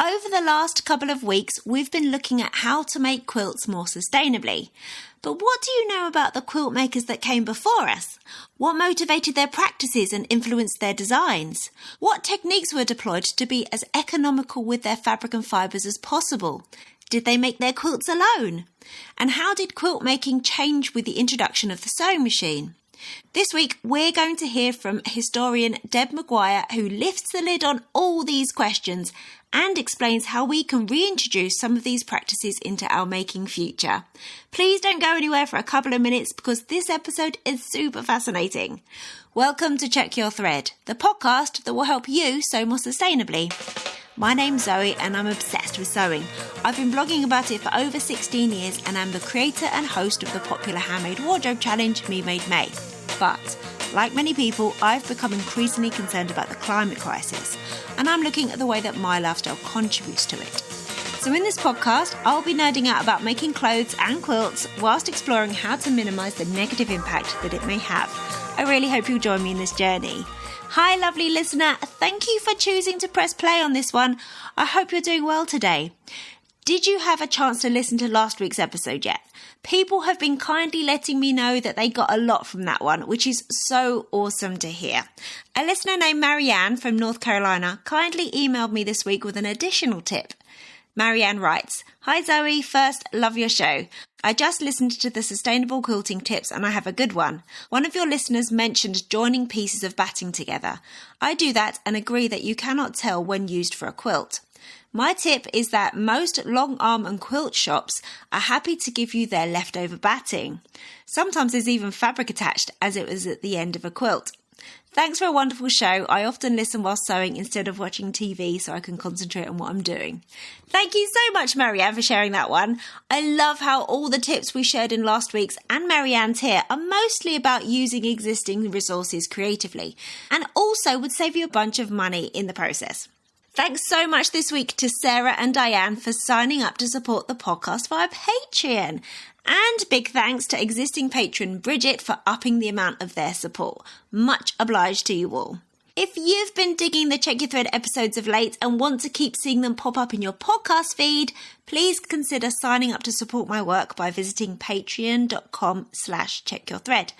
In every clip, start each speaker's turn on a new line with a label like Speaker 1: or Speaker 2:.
Speaker 1: Over the last couple of weeks, we've been looking at how to make quilts more sustainably. But what do you know about the quilt makers that came before us? What motivated their practices and influenced their designs? What techniques were deployed to be as economical with their fabric and fibres as possible? Did they make their quilts alone? And how did quilt making change with the introduction of the sewing machine? This week, we're going to hear from historian Deb McGuire, who lifts the lid on all these questions and explains how we can reintroduce some of these practices into our making future. Please don't go anywhere for a couple of minutes because this episode is super fascinating. Welcome to Check Your Thread, the podcast that will help you sew more sustainably. My name's Zoe and I'm obsessed with sewing. I've been blogging about it for over 16 years and I'm the creator and host of the popular handmade wardrobe challenge Me Made May. But, like many people, I've become increasingly concerned about the climate crisis and I'm looking at the way that my lifestyle contributes to it. So in this podcast, I'll be nerding out about making clothes and quilts whilst exploring how to minimise the negative impact that it may have. I really hope you'll join me in this journey. Hi lovely listener, thank you for choosing to press play on this one. I hope you're doing well today. Did you have a chance to listen to last week's episode yet? People have been kindly letting me know that they got a lot from that one, which is so awesome to hear. A listener named Marianne from North Carolina kindly emailed me this week with an additional tip. Marianne writes, "Hi Zoe, first, love your show. I just listened to the sustainable quilting tips and I have a good one. One of your listeners mentioned joining pieces of batting together. I do that and agree that you cannot tell when used for a quilt. My tip is that most long arm and quilt shops are happy to give you their leftover batting. Sometimes there's even fabric attached as it was at the end of a quilt. Thanks for a wonderful show. I often listen while sewing instead of watching TV so I can concentrate on what I'm doing." Thank you so much, Marianne, for sharing that one. I love how all the tips we shared in last week's and Marianne's here are mostly about using existing resources creatively and also would save you a bunch of money in the process. Thanks so much this week to Sarah and Diane for signing up to support the podcast via Patreon. And big thanks to existing patron Bridget for upping the amount of their support. Much obliged to you all. If you've been digging the Check Your Thread episodes of late and want to keep seeing them pop up in your podcast feed, please consider signing up to support my work by visiting patreon.com/checkyourthread.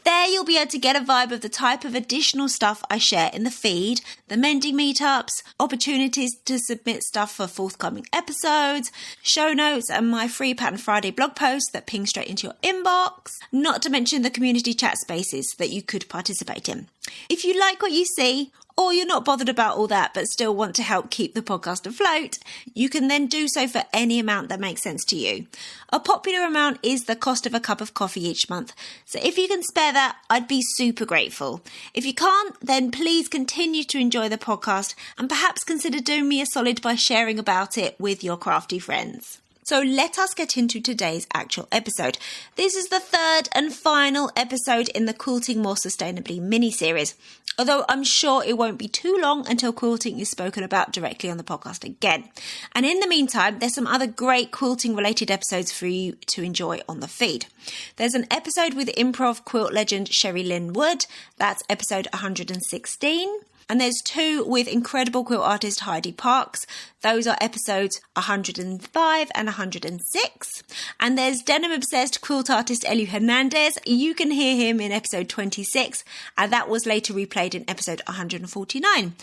Speaker 1: There you'll be able to get a vibe of the type of additional stuff I share in the feed, the mending meetups, opportunities to submit stuff for forthcoming episodes, show notes and my free Pattern Friday blog post that ping straight into your inbox, not to mention the community chat spaces that you could participate in. If you like what you see, or you're not bothered about all that but still want to help keep the podcast afloat, you can then do so for any amount that makes sense to you. A popular amount is the cost of a cup of coffee each month, so if you can spare that, I'd be super grateful. If you can't, then please continue to enjoy the podcast and perhaps consider doing me a solid by sharing about it with your crafty friends. So let us get into today's actual episode. This is the third and final episode in the Quilting More Sustainably mini-series, although I'm sure it won't be too long until quilting is spoken about directly on the podcast again. And in the meantime, there's some other great quilting-related episodes for you to enjoy on the feed. There's an episode with improv quilt legend Sherry Lynn Wood. That's episode 116. And there's two with incredible quilt artist Heidi Parks. Those are episodes 105 and 106. And there's denim-obsessed quilt artist Elu Hernandez. You can hear him in episode 26, and that was later replayed in episode 149.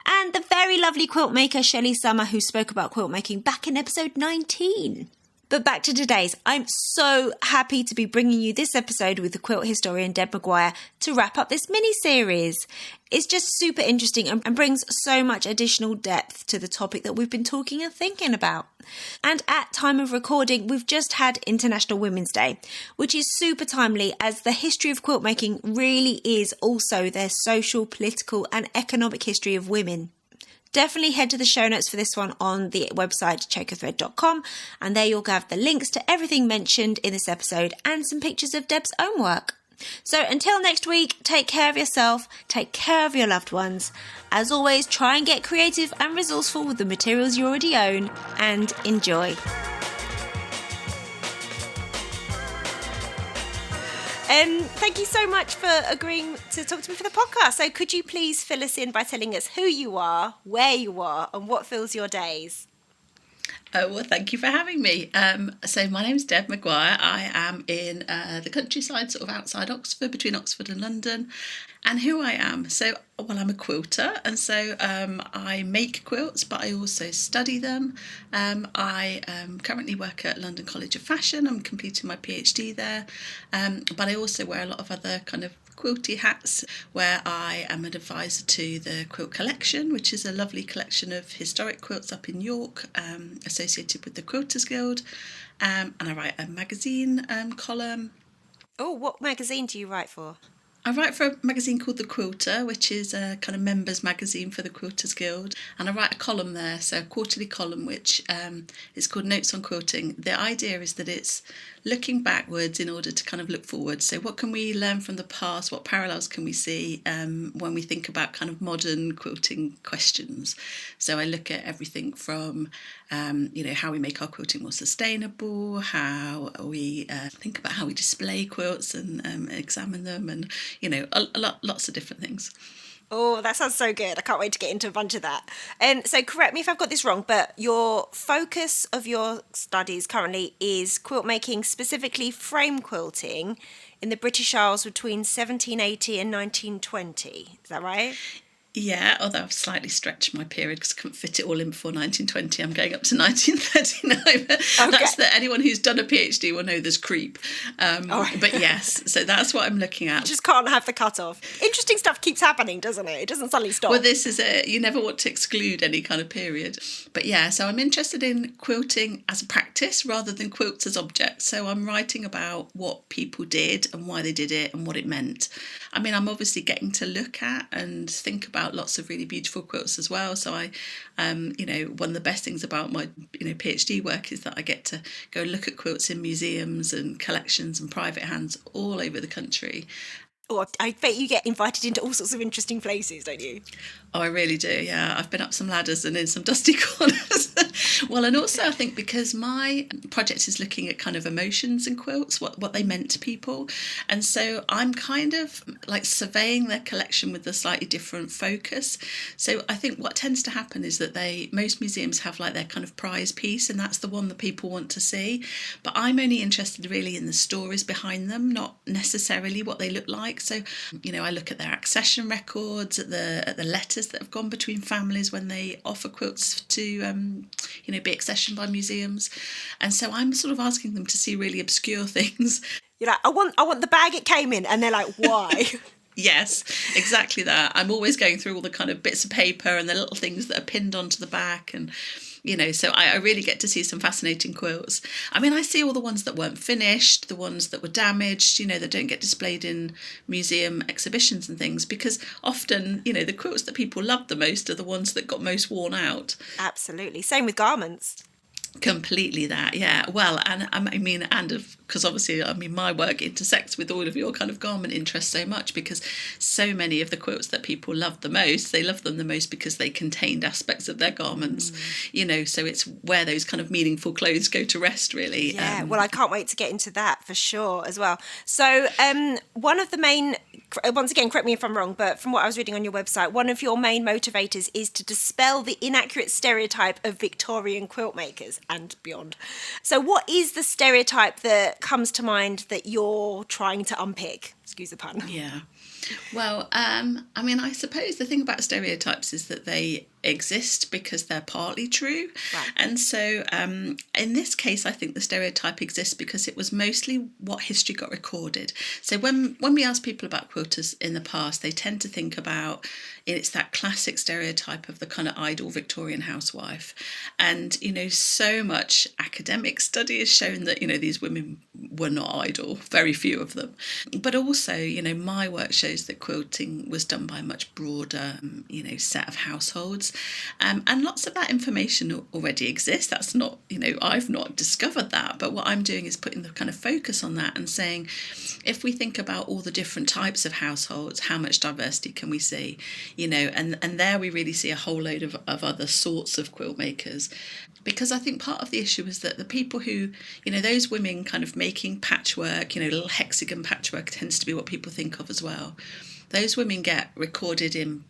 Speaker 1: And the very lovely quilt maker Shelley Summer, who spoke about quilt making back in episode 19. But back to today's. I'm so happy to be bringing you this episode with the quilt historian Deb McGuire to wrap up this mini-series. It's just super interesting and brings so much additional depth to the topic that we've been talking and thinking about. And at time of recording, we've just had International Women's Day, which is super timely as the history of quilt making really is also their social, political and economic history of women. Definitely head to the show notes for this one on the website checkyourthread.com, and there you'll have the links to everything mentioned in this episode and some pictures of Deb's own work. So until next week, take care of yourself, take care of your loved ones. As always, try and get creative and resourceful with the materials you already own, and enjoy. Thank you so much for agreeing to talk to me for the podcast. So could you please fill us in by telling us who you are, where you are, and what fills your days?
Speaker 2: Oh, well, thank you for having me. So my name's Deb McGuire. I am in the countryside, sort of outside Oxford, between Oxford and London. And who I am? So, well, I'm a quilter, and so I make quilts, but I also study them. I currently work at London College of Fashion. I'm completing my PhD there, but I also wear a lot of other kind of quilty hats, where I am an advisor to the Quilt Collection, which is a lovely collection of historic quilts up in York, associated with the Quilters Guild, and I write a magazine column.
Speaker 1: Oh, what magazine do you write for?
Speaker 2: I write for a magazine called The Quilter, which is a kind of members magazine for the Quilters Guild, and I write a column there, so a quarterly column, which is called Notes on Quilting. The idea is that it's looking backwards in order to kind of look forward. So what can we learn from the past? What parallels can we see when we think about kind of modern quilting questions? So I look at everything from, how we make our quilting more sustainable, how we think about how we display quilts and examine them, and, lots of different things.
Speaker 1: Oh, that sounds so good. I can't wait to get into a bunch of that. So correct me if I've got this wrong, but your focus of your studies currently is quilt making, specifically frame quilting in the British Isles between 1780 and 1920. Is that right?
Speaker 2: Yeah, although I've slightly stretched my period because I couldn't fit it all in before 1920. I'm going up to 1939. That's anyone who's done a PhD will know there's creep. But yes, so that's what I'm looking at.
Speaker 1: You just can't have the cut-off. Interesting stuff keeps happening, doesn't it? It doesn't suddenly stop.
Speaker 2: Well, this is it. You never want to exclude any kind of period. But yeah, so I'm interested in quilting as a practice rather than quilts as objects. So I'm writing about what people did and why they did it and what it meant. I mean, I'm obviously getting to look at and think about lots of really beautiful quilts as well. So I, one of the best things about my, PhD work is that I get to go and look at quilts in museums and collections and private hands all over the country.
Speaker 1: Oh, I bet you get invited into all sorts of interesting places, don't you?
Speaker 2: Oh, I really do, yeah. I've been up some ladders and in some dusty corners. Well, and also I think because my project is looking at kind of emotions in quilts, what they meant to people. And so I'm kind of like surveying their collection with a slightly different focus. So I think what tends to happen is that most museums have like their kind of prize piece, and that's the one that people want to see. But I'm only interested really in the stories behind them, not necessarily what they look like. So, I look at their accession records, at the letters that have gone between families when they offer quilts to, be accessioned by museums. And so I'm sort of asking them to see really obscure things.
Speaker 1: You're like, I want the bag it came in. And they're like, why?
Speaker 2: Yes, exactly that. I'm always going through all the kind of bits of paper and the little things that are pinned onto the back, and so I really get to see some fascinating quilts. I mean, I see all the ones that weren't finished, the ones that were damaged, that don't get displayed in museum exhibitions and things, because often, the quilts that people love the most are the ones that got most worn out.
Speaker 1: Absolutely. Same with garments.
Speaker 2: Completely that, yeah. Well, and because obviously, my work intersects with all of your kind of garment interests so much, because so many of the quilts that people love the most, they love them the most because they contained aspects of their garments, so it's where those kind of meaningful clothes go to rest, really.
Speaker 1: Yeah, well, I can't wait to get into that for sure as well. So one of the main, once again, correct me if I'm wrong, but from what I was reading on your website, one of your main motivators is to dispel the inaccurate stereotype of Victorian quilt makers and beyond. So what is the stereotype that comes to mind that you're trying to unpick? Excuse the pun.
Speaker 2: Yeah. Well, I suppose the thing about stereotypes is that they exist because they're partly true.
Speaker 1: Right.
Speaker 2: And so in this case, I think the stereotype exists because it was mostly what history got recorded. So when we ask people about quilters in the past, they tend to think about it's that classic stereotype of the kind of idle Victorian housewife. And, so much academic study has shown that, these women were not idle, very few of them. But also, my work shows that quilting was done by a much broader, set of households. And lots of that information already exists. That's not, I've not discovered that, but what I'm doing is putting the kind of focus on that and saying, if we think about all the different types of households, how much diversity can we see, and there we really see a whole load of other sorts of quilt makers. Because I think part of the issue is that the people who, those women kind of making patchwork, little hexagon patchwork tends to be what people think of as well. Those women get recorded in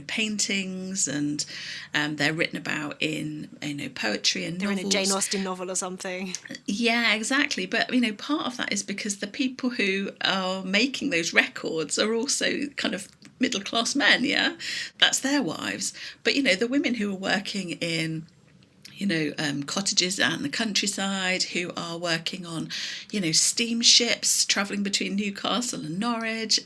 Speaker 2: paintings, and they're written about in poetry and novels.
Speaker 1: They're in a Jane Austen novel or something.
Speaker 2: Yeah, exactly. But part of that is because the people who are making those records are also kind of middle class men. Yeah, that's their wives. But the women who are working in cottages out in the countryside, who are working on, steamships travelling between Newcastle and Norwich,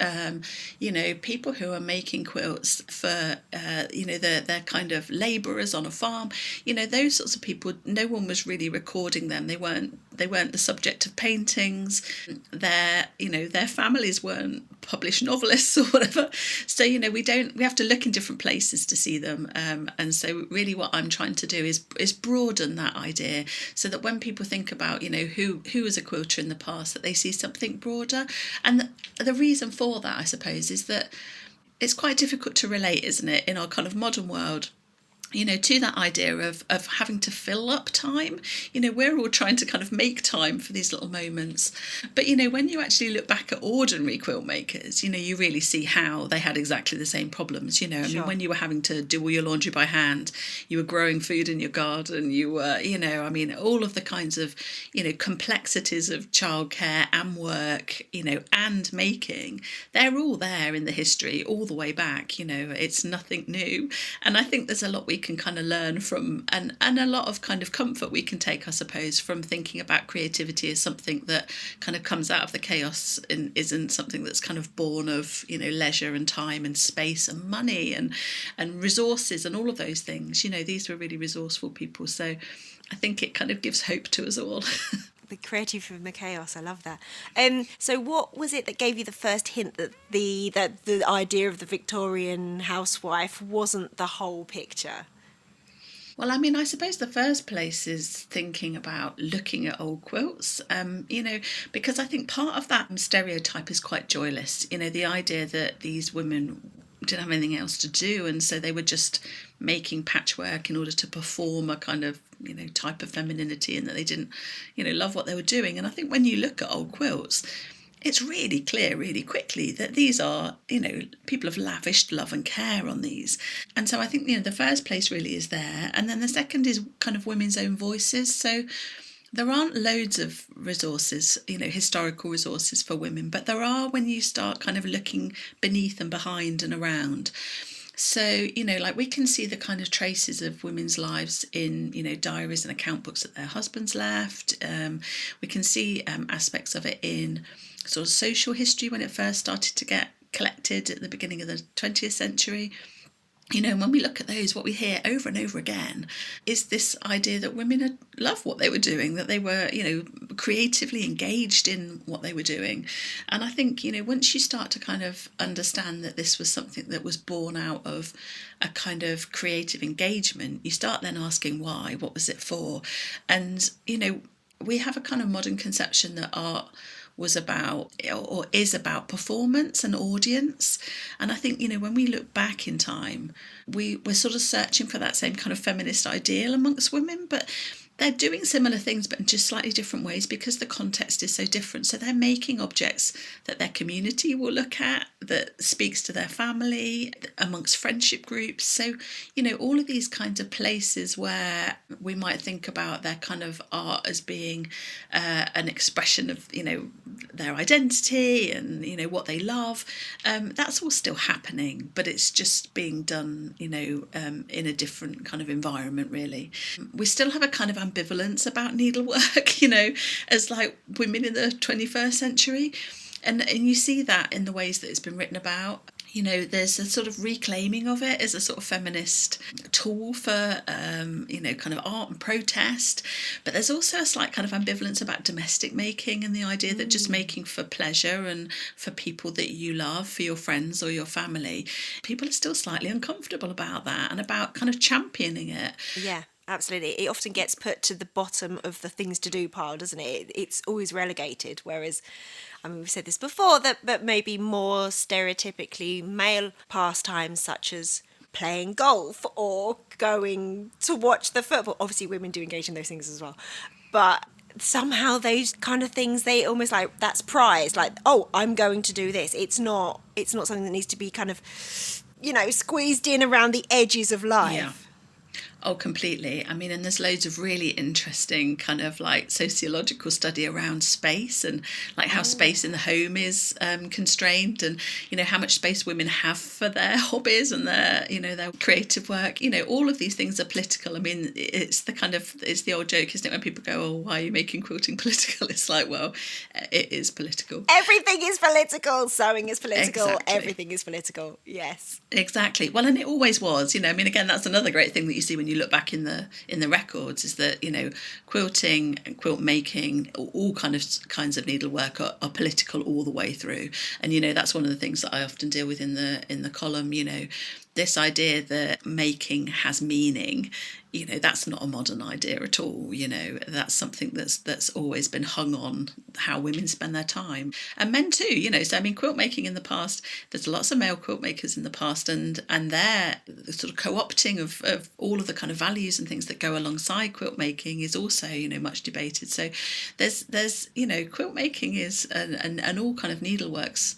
Speaker 2: people who are making quilts for, their kind of labourers on a farm, those sorts of people, no one was really recording them. They weren't the subject of paintings. Their families weren't published novelists or whatever. So, we have to look in different places to see them. And so really what I'm trying to do is broaden that idea so that when people think about, who was a quilter in the past, that they see something broader. And the reason for that, I suppose, is that it's quite difficult to relate, isn't it, in our kind of modern world, to that idea of having to fill up time. We're all trying to kind of make time for these little moments. But, when you actually look back at ordinary quilt makers, you really see how they had exactly the same problems. Sure. I mean, when you were having to do all your laundry by hand, you were growing food in your garden, you were, all of the kinds of, complexities of childcare and work, and making, they're all there in the history all the way back. It's nothing new. And I think there's a lot we can kind of learn from, and a lot of kind of comfort we can take, I suppose, from thinking about creativity as something that kind of comes out of the chaos and isn't something that's kind of born of, leisure and time and space and money and resources and all of those things. These were really resourceful people. So I think it kind of gives hope to us all.
Speaker 1: The creative from the chaos, I love that. So what was it that gave you the first hint that the idea of the Victorian housewife wasn't the whole picture?
Speaker 2: Well, I mean, I suppose the first place is thinking about looking at old quilts, because I think part of that stereotype is quite joyless. The idea that these women didn't have anything else to do, and so they were just making patchwork in order to perform a kind of type of femininity, and that they didn't love what they were doing. And I think when you look at old quilts, it's really clear really quickly that these are people have lavished love and care on these. And so I think the first place really is there, and then the second is kind of women's own voices. So there aren't loads of resources, historical resources for women, but there are when you start kind of looking beneath and behind and around. So, we can see the kind of traces of women's lives in, diaries and account books that their husbands left. We can see aspects of it in sort of social history when it first started to get collected at the beginning of the 20th century. When we look at those, what we hear over and over again is this idea that women love what they were doing, that they were, creatively engaged in what they were doing. And I think, once you start to kind of understand that this was something that was born out of a kind of creative engagement, you start then asking why, what was it for? And, we have a kind of modern conception that art was about or is about performance and audience. And I think, when we look back in time, we're sort of searching for that same kind of feminist ideal amongst women, but they're doing similar things but in just slightly different ways because the context is so different. So they're making objects that their community will look at, that speaks to their family, amongst friendship groups. So, all of these kinds of places where we might think about their kind of art as being an expression of, their identity and, what they love, that's all still happening, but it's just being done, in a different kind of environment, really. We still have a kind of ambivalence about needlework, as like women in the 21st century. And you see that in the ways that it's been written about. there's a sort of reclaiming of it as a sort of feminist tool for, kind of art and protest. But there's also a slight kind of ambivalence about domestic making and the idea that just making for pleasure and for people that you love, for your friends or your family, people are still slightly uncomfortable about that and about kind of championing it.
Speaker 3: Yeah. Absolutely. It often gets put to the bottom of the things to do pile, doesn't it? It's always relegated. Whereas, I mean, we've said this before, that maybe more stereotypically male pastimes such as playing golf or going to watch the football. Obviously, women do engage in those things as well. But somehow those kind of things, they almost like, that's prize. Like, oh, I'm going to do this. It's not something that needs to be kind of, squeezed in around the edges of life.
Speaker 2: Yeah. Oh, completely. I mean, and there's loads of really interesting kind of like sociological study around space and like how space in the home is constrained, and, how much space women have for their hobbies and their, their creative work. All of these things are political. I mean, it's the old joke, isn't it? When people go, oh, why are you making quilting political? It's like, well, it is political.
Speaker 3: Everything is political. Sewing is political.
Speaker 2: Exactly.
Speaker 3: Everything is political. Yes.
Speaker 2: Exactly. Well, and it always was, I mean, again, that's another great thing that you see when you look back in the records, is that, quilting and quilt making, all kinds of needlework are political all the way through. And, that's one of the things that I often deal with in the column, this idea that making has meaning, that's not a modern idea at all. That's something that's always been hung on how women spend their time, and men too. So I mean, quilt making in the past, there's lots of male quilt makers in the past, and their sort of co-opting of all of the kind of values and things that go alongside quilt making is also much debated. So there's quilt making is and all kind of needleworks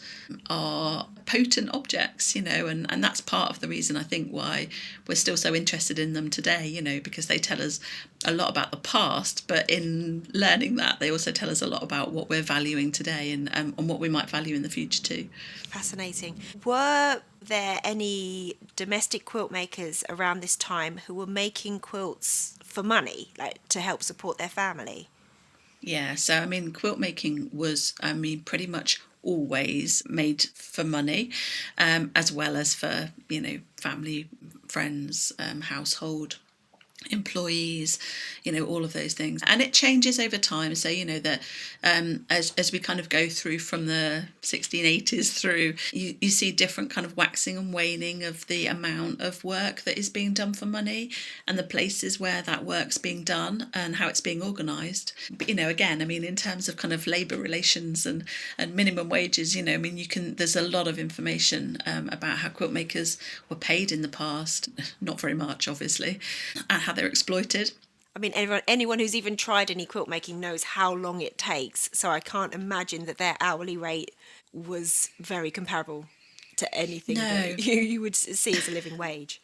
Speaker 2: are potent objects, and that's part of the reason I think why we're still so interested in them today, because they tell us a lot about the past, but in learning that, they also tell us a lot about what we're valuing today and what we might value in the future too.
Speaker 3: Fascinating. Were there any domestic quilt makers around this time who were making quilts for money, like to help support their family?
Speaker 2: Yeah, so I mean, quilt making was, pretty much always made for money, as well as for, family, friends, household, employees, all of those things. And it changes over time. So, that as we kind of go through from the 1680s through, you see different kind of waxing and waning of the amount of work that is being done for money and the places where that work's being done and how it's being organised. But, again, I mean, in terms of kind of labour relations and minimum wages, there's a lot of information about how quilt makers were paid in the past. Not very much, obviously, and how they're exploited.
Speaker 3: I mean, anyone who's even tried any quilt making knows how long it takes. So I can't imagine that their hourly rate was very comparable to anything that you would see as a living wage.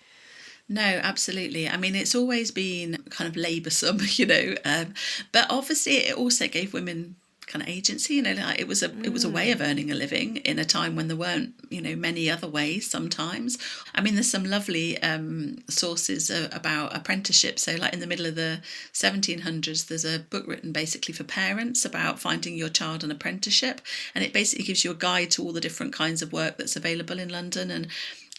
Speaker 2: No, absolutely. I mean, it's always been kind of laboursome, but obviously it also gave women kind of agency, like it was a way of earning a living in a time when there weren't, many other ways sometimes. I mean, there's some lovely sources about apprenticeship. So like in the middle of the 1700s, there's a book written basically for parents about finding your child an apprenticeship. And it basically gives you a guide to all the different kinds of work that's available in London, and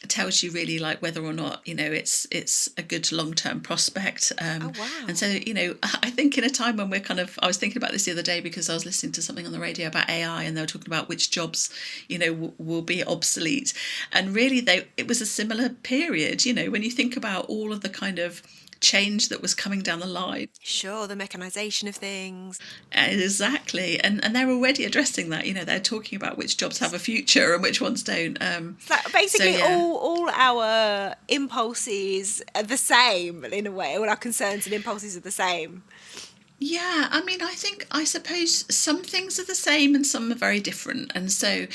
Speaker 2: it tells you really like whether or not it's a good long-term prospect.
Speaker 3: Oh, wow.
Speaker 2: And so I think in a time when I was thinking about this the other day because I was listening to something on the radio about AI, and they were talking about which jobs will be obsolete, and really it was a similar period. When you think about all of the kind of change that was coming down the line.
Speaker 3: Sure, the mechanisation of things.
Speaker 2: Exactly. And they're already addressing that. They're talking about which jobs have a future and which ones don't.
Speaker 3: So basically, all our impulses are the same in a way. All our concerns and impulses are the same.
Speaker 2: Yeah, I mean, I suppose some things are the same and some are very different. And so,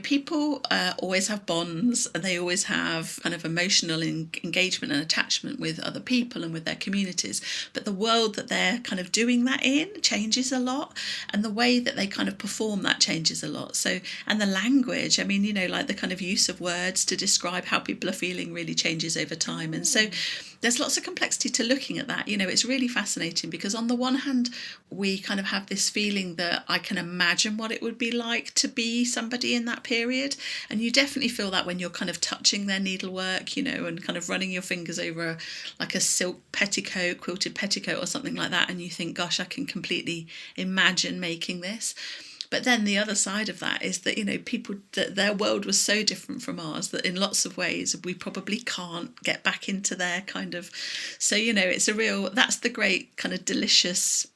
Speaker 2: people always have bonds, and they always have kind of emotional engagement and attachment with other people and with their communities. But the world that they're kind of doing that in changes a lot, and the way that they kind of perform that changes a lot. So, and the language, I mean, like the kind of use of words to describe how people are feeling really changes over time. And so, there's lots of complexity to looking at that. It's really fascinating because on the one hand, we kind of have this feeling that I can imagine what it would be like to be somebody in that period. And you definitely feel that when you're kind of touching their needlework, and kind of running your fingers over like a silk petticoat, quilted petticoat or something like that. And you think, gosh, I can completely imagine making this. But then the other side of that is that, people, that their world was so different from ours that in lots of ways we probably can't get back into their kind of... So, it's that's the great kind of delicious,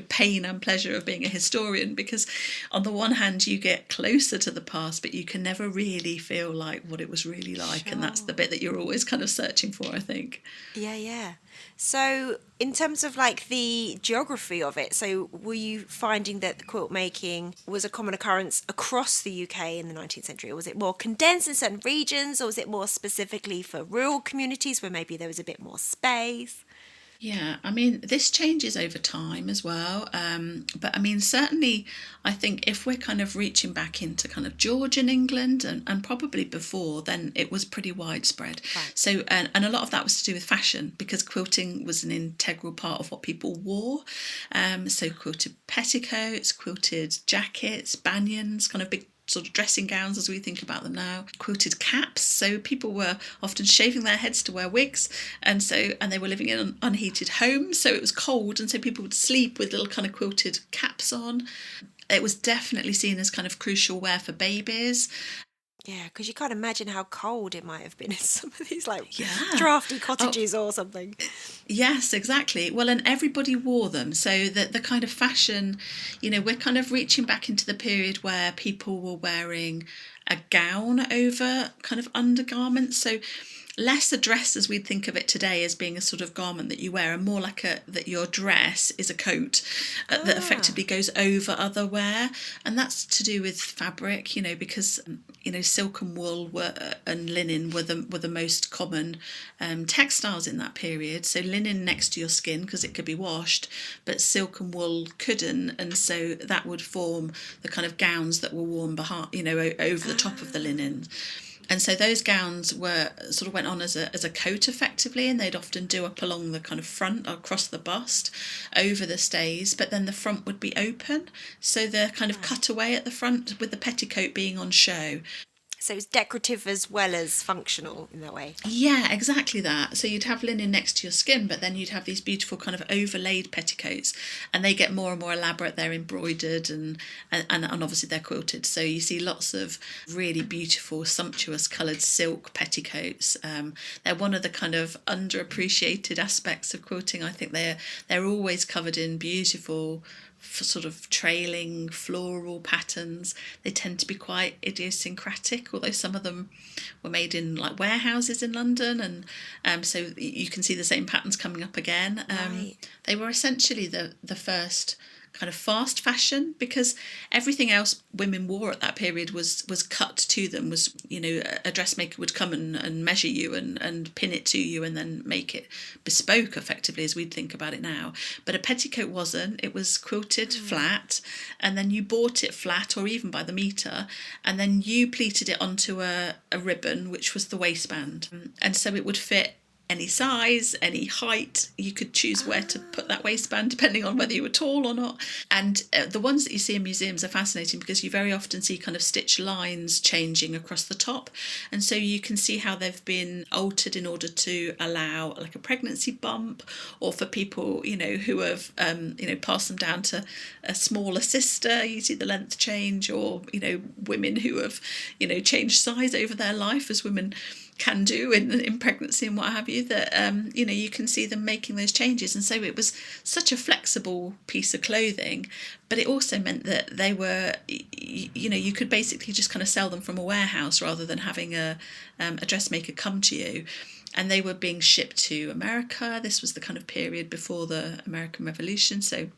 Speaker 2: pain and pleasure of being a historian, because on the one hand you get closer to the past, but you can never really feel like what it was really like. Sure. And that's the bit that you're always kind of searching for, I think.
Speaker 3: Yeah. So in terms of like the geography of it, so were you finding that quilt making was a common occurrence across the UK in the 19th century, or was it more condensed in certain regions, or was it more specifically for rural communities where maybe there was a bit more space?
Speaker 2: Yeah, I mean, this changes over time as well. But I mean, certainly, I think if we're kind of reaching back into kind of Georgian England and probably before, then it was pretty widespread. Right. So, and a lot of that was to do with fashion, because quilting was an integral part of what people wore. So quilted petticoats, quilted jackets, banyans, kind of big sort of dressing gowns as we think about them now, quilted caps, so people were often shaving their heads to wear wigs, and they were living in unheated homes, so it was cold, and so people would sleep with little kind of quilted caps on. It was definitely seen as kind of crucial wear for babies.
Speaker 3: Yeah, because you can't imagine how cold it might have been in some of these drafty cottages or something.
Speaker 2: Yes, exactly. Well, and everybody wore them. So that the kind of fashion, we're kind of reaching back into the period where people were wearing a gown over kind of undergarments. So less a dress as we'd think of it today as being a sort of garment that you wear, and more like that your dress is a coat that effectively goes over other wear. And that's to do with fabric, because silk and wool and linen were the most common textiles in that period. So linen next to your skin because it could be washed, but silk and wool couldn't, and so that would form the kind of gowns that were worn behind, over the top of the linen. And so those gowns went on as a coat effectively, and they'd often do up along the kind of front, across the bust, over the stays, but then the front would be open, so they're kind of cut away at the front with the petticoat being on show.
Speaker 3: So it's decorative as well as functional in that way.
Speaker 2: Yeah, exactly that. So you'd have linen next to your skin, but then you'd have these beautiful kind of overlaid petticoats, and they get more and more elaborate. They're embroidered and obviously they're quilted. So you see lots of really beautiful, sumptuous coloured silk petticoats. They're one of the kind of underappreciated aspects of quilting. I think they're always covered in beautiful sort of trailing floral patterns. They tend to be quite idiosyncratic, although some of them were made in like warehouses in London, and so you can see the same patterns coming up again. Right. They were essentially the first kind of fast fashion, because everything else women wore at that period was cut to them, was a dressmaker would come and measure you and pin it to you and then make it bespoke effectively as we'd think about it now. But a petticoat wasn't. It was quilted flat, and then you bought it flat or even by the metre, and then you pleated it onto a ribbon, which was the waistband, and so it would fit any size, any height. You could choose where to put that waistband depending on whether you were tall or not. And the ones that you see in museums are fascinating because you very often see kind of stitch lines changing across the top, and so you can see how they've been altered in order to allow like a pregnancy bump, or for people who have passed them down to a smaller sister. You see the length change, or women who have changed size over their life, as women can do in pregnancy and what have you, that you can see them making those changes. And so it was such a flexible piece of clothing, but it also meant that they were you could basically just kind of sell them from a warehouse rather than having a dressmaker come to you. And they were being shipped to America. This was the kind of period before the American Revolution, so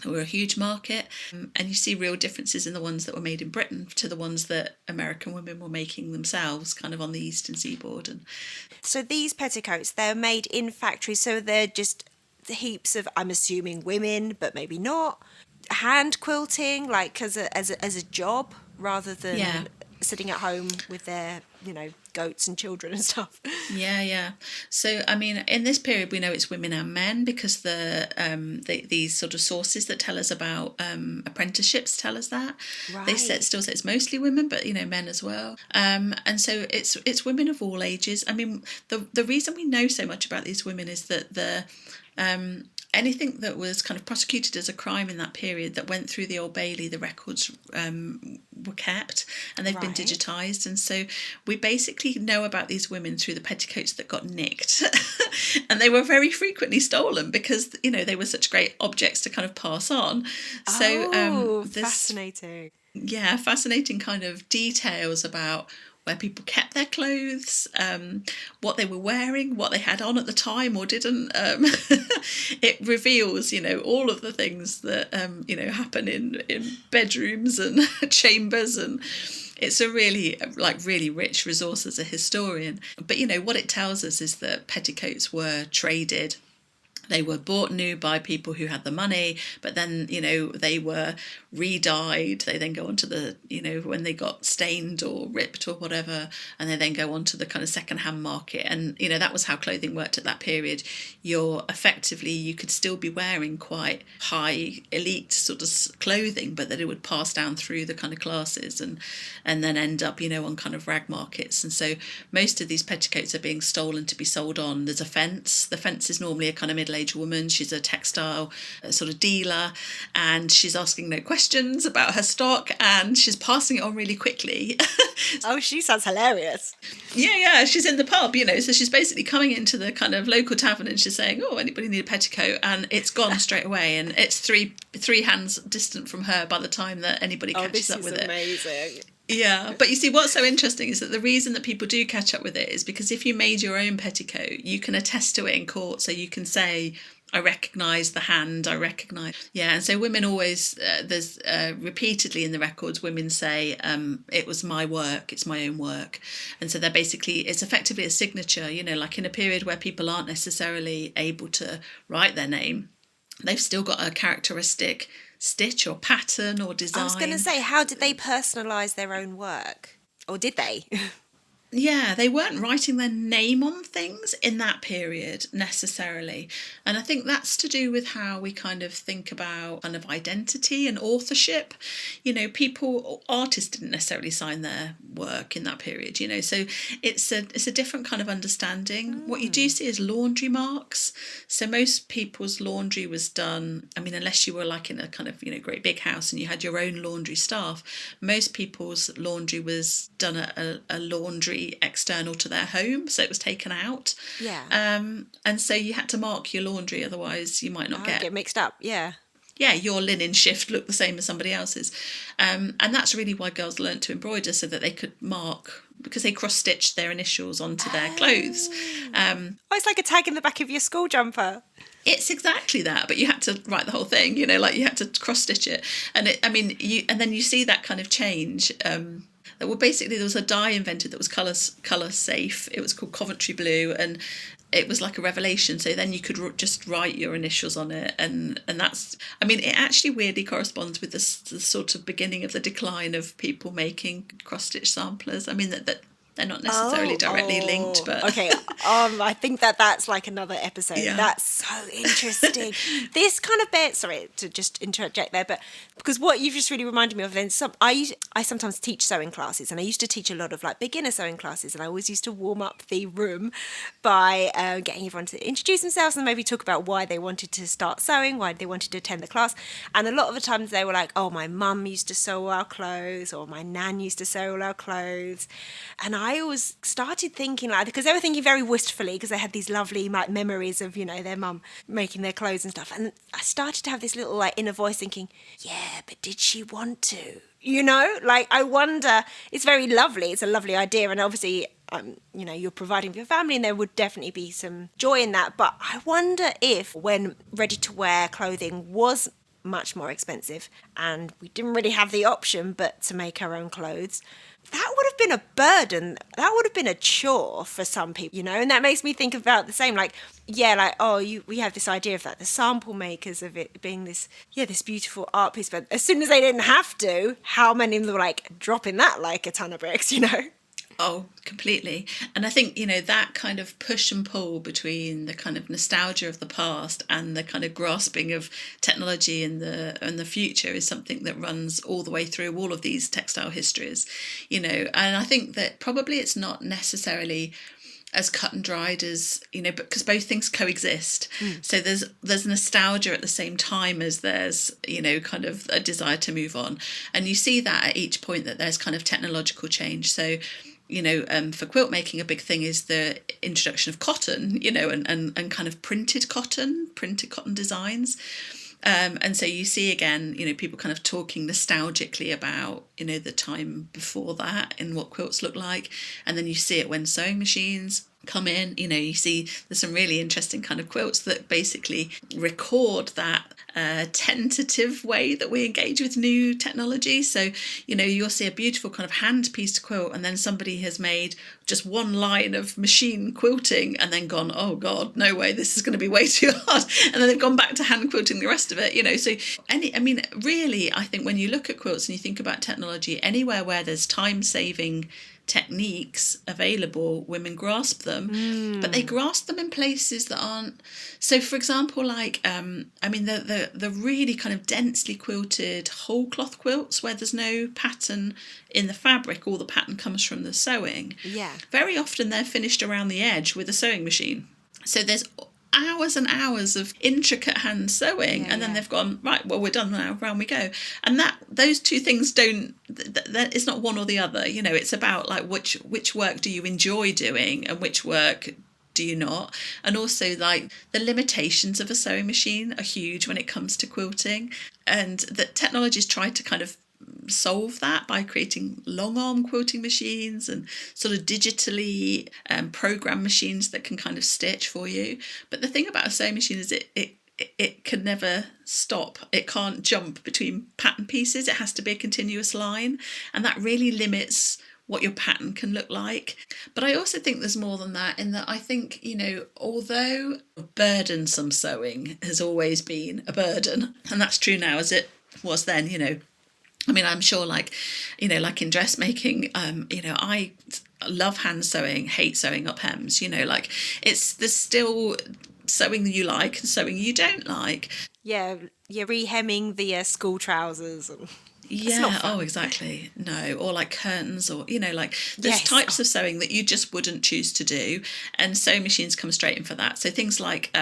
Speaker 2: were a huge market, and you see real differences in the ones that were made in Britain to the ones that American women were making themselves kind of on the eastern seaboard. And
Speaker 3: so these petticoats, they're made in factories, so they're just heaps of, I'm assuming, women, but maybe not, hand quilting, like as a job rather than sitting at home with their goats and children and stuff.
Speaker 2: Yeah. So, I mean, in this period, we know it's women and men because these sort of sources that tell us about apprenticeships tell us that.
Speaker 3: Right.
Speaker 2: They still say it's mostly women, but, men as well. And so it's women of all ages. I mean, the reason we know so much about these women is that anything that was kind of prosecuted as a crime in that period that went through the Old Bailey, the records were kept and they've been digitised. And so we basically know about these women through the petticoats that got nicked. And they were very frequently stolen because, they were such great objects to kind of pass on. So
Speaker 3: fascinating.
Speaker 2: Yeah, fascinating kind of details about where people kept their clothes, what they were wearing, what they had on at the time or didn't. It reveals, all of the things that, happen in bedrooms and chambers. And it's a really rich resource as a historian. But, what it tells us is that petticoats were traded. They were bought new by people who had the money, but then, they were re-dyed. They then go on to the, when they got stained or ripped or whatever, and they then go on to the kind of second-hand market. And, that was how clothing worked at that period. You could still be wearing quite high elite sort of clothing, but that it would pass down through the kind of classes and then end up, on kind of rag markets. And so most of these petticoats are being stolen to be sold on. There's a fence. The fence is normally a kind of middle-aged woman. She's a textile sort of dealer, and she's asking no questions about her stock, and she's passing it on really quickly.
Speaker 3: Oh, she sounds hilarious.
Speaker 2: Yeah, she's in the pub, so she's basically coming into the kind of local tavern and she's saying, oh, anybody need a petticoat? And it's gone straight away, and it's three hands distant from her by the time that anybody catches up with it.
Speaker 3: This is amazing.
Speaker 2: Yeah, but you see, what's so interesting is that the reason that people do catch up with it is because if you made your own petticoat, you can attest to it in court. So you can say, I recognise the hand, Yeah, and so women always, there's repeatedly in the records, women say, it was my work, it's my own work. And so it's effectively a signature, like in a period where people aren't necessarily able to write their name, they've still got a characteristic stitch or pattern or design.
Speaker 3: I was going to say, how did they personalise their own work? Or did they?
Speaker 2: Yeah, they weren't writing their name on things in that period necessarily. And I think that's to do with how we kind of think about kind of identity and authorship. Artists didn't necessarily sign their work in that period, so it's a different kind of understanding. What you do see is laundry marks. So most people's laundry was done, unless you were like in a kind of, great big house and you had your own laundry staff, most people's laundry was done at a laundry external to their home, so it was taken out. And so you had to mark your laundry, otherwise you might not get
Speaker 3: mixed up.
Speaker 2: Your linen shift looked the same as somebody else's, and that's really why girls learnt to embroider, so that they could mark, because they cross-stitched their initials onto their clothes.
Speaker 3: It's like a tag in the back of your school jumper.
Speaker 2: It's exactly that, but you had to write the whole thing, you had to cross-stitch it, and and then you see that kind of change. Basically there was a dye invented that was colour safe. It was called Coventry Blue, and it was like a revelation. So then you could just write your initials on it, and that's, it actually weirdly corresponds with the sort of beginning of the decline of people making cross-stitch samplers. That they're not necessarily directly linked, but
Speaker 3: okay. I think that's like another episode.
Speaker 2: Yeah.
Speaker 3: That's so interesting. This kind of bit, sorry to just interject there, but because what you've just really reminded me of, then I sometimes teach sewing classes, and I used to teach a lot of like beginner sewing classes, and I always used to warm up the room by getting everyone to introduce themselves and maybe talk about why they wanted to start sewing, why they wanted to attend the class. And a lot of the times they were like, oh, my mum used to sew our clothes, or my nan used to sew all our clothes. And I always started thinking, like, because they were thinking very wistfully, because they had these lovely like memories of, their mum making their clothes and stuff. And I started to have this little like inner voice thinking, yeah, but did she want to? I wonder, it's very lovely. It's a lovely idea. And obviously, you're providing for your family, and there would definitely be some joy in that. But I wonder if when ready-to-wear clothing was much more expensive and we didn't really have the option but to make our own clothes, that would have been a burden. That would have been a chore for some people, and that makes me think about the same, we have this idea of that, the sample makers of it being this beautiful art piece, but as soon as they didn't have to, how many of them were like dropping that like a ton of bricks,
Speaker 2: Oh, completely. And I think, that kind of push and pull between the kind of nostalgia of the past and the kind of grasping of technology in the future is something that runs all the way through all of these textile histories, and I think that probably it's not necessarily as cut and dried as, because both things coexist. So there's nostalgia at the same time as there's, kind of a desire to move on. And you see that at each point that there's kind of technological change. So, for quilt making, a big thing is the introduction of cotton, and kind of printed cotton designs. And so you see again, people kind of talking nostalgically about, the time before that and what quilts look like. And then you see it when sewing machines come in, you see there's some really interesting kind of quilts that basically record that tentative way that we engage with new technology. So, you'll see a beautiful kind of hand-pieced quilt, and then somebody has made just one line of machine quilting and then gone, oh God, no way, this is going to be way too hard. And then they've gone back to hand quilting the rest of it, So really, I think when you look at quilts and you think about technology, anywhere where there's time-saving techniques available, women grasp them, but they grasp them in places that aren't. So, for example, like the really kind of densely quilted whole cloth quilts where there's no pattern in the fabric, all the pattern comes from the sewing.
Speaker 3: Yeah.
Speaker 2: Very often they're finished around the edge with a sewing machine. So there's hours and hours of intricate hand sewing, and then they've gone, right, well, we're done now, round we go. And those two things don't, it's not one or the other, it's about like which work do you enjoy doing and which work do you not. And also like the limitations of a sewing machine are huge when it comes to quilting, and that technology's tried to kind of solve that by creating long arm quilting machines and sort of digitally program machines that can kind of stitch for you. But the thing about a sewing machine is it can never stop. It can't jump between pattern pieces. It has to be a continuous line, and that really limits what your pattern can look like. But I also think there's more than that, in that I think, although burdensome sewing has always been a burden, and that's true now as it was then, I'm sure like in dressmaking, I love hand sewing, hate sewing up hems, there's still sewing you like and sewing you don't like.
Speaker 3: Yeah, you're rehemming the school trousers.
Speaker 2: Yeah, oh, exactly. No, or like curtains, or, there's types of sewing that you just wouldn't choose to do. And sewing machines come straight in for that. So things like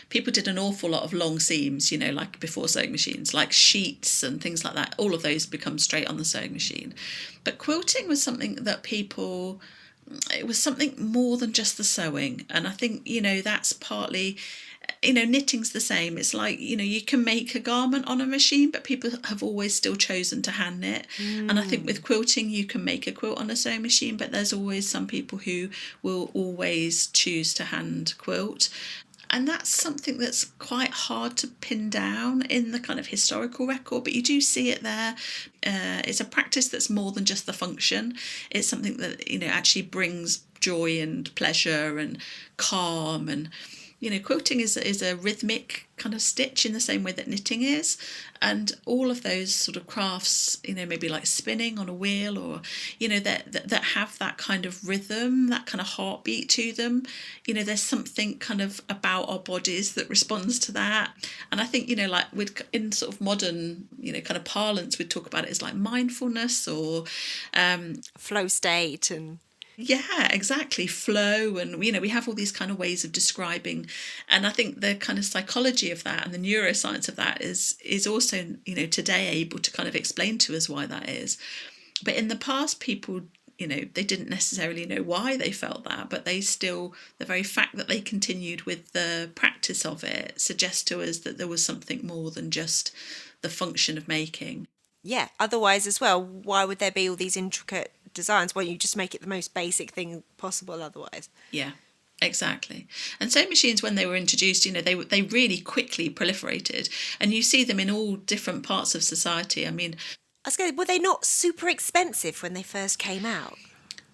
Speaker 2: people did an awful lot of long seams, like before sewing machines, like sheets and things like that. All of those become straight on the sewing machine. But quilting was something that it was something more than just the sewing. And I think, that's partly, knitting's the same. It's like, you can make a garment on a machine, but people have always still chosen to hand knit. And I think with quilting, you can make a quilt on a sewing machine, but there's always some people who will always choose to hand quilt. And that's something that's quite hard to pin down in the kind of historical record, but you do see it there. It's a practice that's more than just the function. It's something that, actually brings joy and pleasure and calm. And, quilting is a rhythmic kind of stitch in the same way that knitting is. And all of those sort of crafts, maybe like spinning on a wheel, or, that have that kind of rhythm, that kind of heartbeat to them. There's something kind of about our bodies that responds to that. And I think, like in sort of modern, kind of parlance, we'd talk about it as like mindfulness or
Speaker 3: flow state and...
Speaker 2: Yeah, exactly. Flow. And, we have all these kind of ways of describing. And I think the kind of psychology of that and the neuroscience of that is also, today able to kind of explain to us why that is. But in the past, people, they didn't necessarily know why they felt that, but the very fact that they continued with the practice of it suggests to us that there was something more than just the function of making.
Speaker 3: Yeah, otherwise as well, why would there be all these intricate designs? Why don't you just make it the most basic thing possible otherwise?
Speaker 2: Yeah, exactly. And sewing machines, when they were introduced, they really quickly proliferated, and you see them in all different parts of society. I mean,
Speaker 3: I was going, were they not super expensive when they first came out?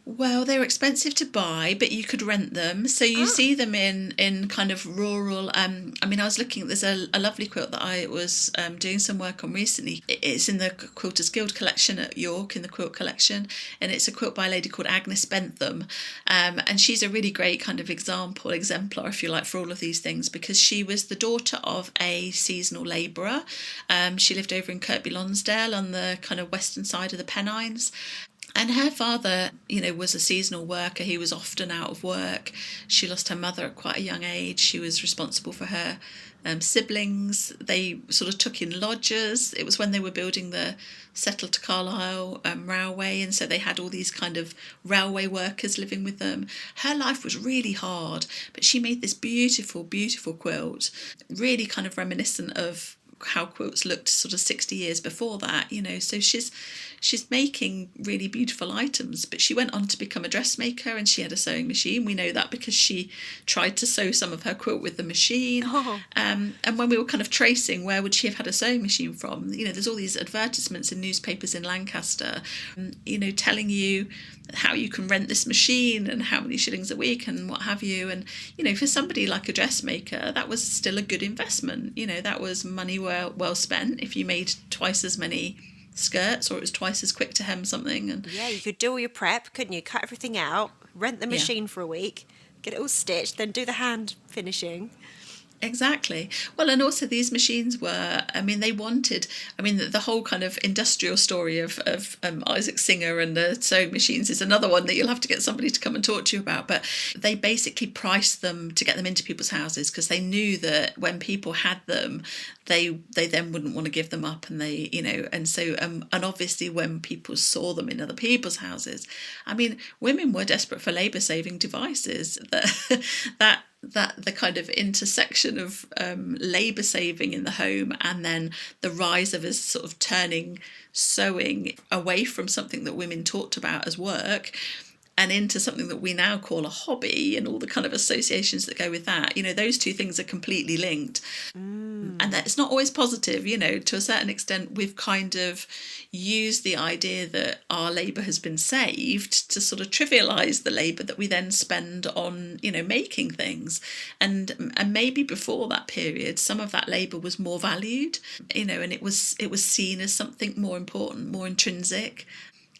Speaker 2: Well, they were expensive to buy, but you could rent them. So you see them in kind of rural. I mean, I was looking. There's a lovely quilt that I was doing some work on recently. It's in the Quilters Guild collection at York, in the quilt collection, and it's a quilt by a lady called Agnes Bentham, and she's a really great kind of exemplar, if you like, for all of these things, because she was the daughter of a seasonal labourer. She lived over in Kirkby Lonsdale on the kind of western side of the Pennines. And her father, was a seasonal worker. He was often out of work. She lost her mother at quite a young age. She was responsible for her siblings. They sort of took in lodgers. It was when they were building the Settle to Carlisle railway, and so they had all these kind of railway workers living with them. Her life was really hard, but she made this beautiful, beautiful quilt, really kind of reminiscent of how quilts looked sort of 60 years before that, so she's making really beautiful items. But she went on to become a dressmaker, and she had a sewing machine. We know that because she tried to sew some of her quilt with the machine. And when we were kind of tracing where would she have had a sewing machine from, there's all these advertisements in newspapers in Lancaster, telling you how you can rent this machine and how many shillings a week and what have you. And for somebody like a dressmaker, that was still a good investment. That was money well spent if you made twice as many skirts, or it was twice as quick to hem something. And
Speaker 3: yeah, you could do all your prep, couldn't you? Cut everything out, rent the machine for a week, get it all stitched, then do the hand finishing.
Speaker 2: Exactly. Well, and also these machines were, they wanted, the whole kind of industrial story of Isaac Singer and the sewing machines is another one that you'll have to get somebody to come and talk to you about. But they basically priced them to get them into people's houses, because they knew that when people had them, they then wouldn't want to give them up. And and so, and obviously when people saw them in other people's houses, women were desperate for labour-saving devices. That the kind of intersection of labour saving in the home, and then the rise of us sort of turning sewing away from something that women talked about as work and into something that we now call a hobby, and all the kind of associations that go with that. Those two things are completely linked. And that it's not always positive. To a certain extent, we've kind of used the idea that our labour has been saved to sort of trivialise the labour that we then spend on, making things. And maybe before that period, some of that labour was more valued, and it was seen as something more important, more intrinsic.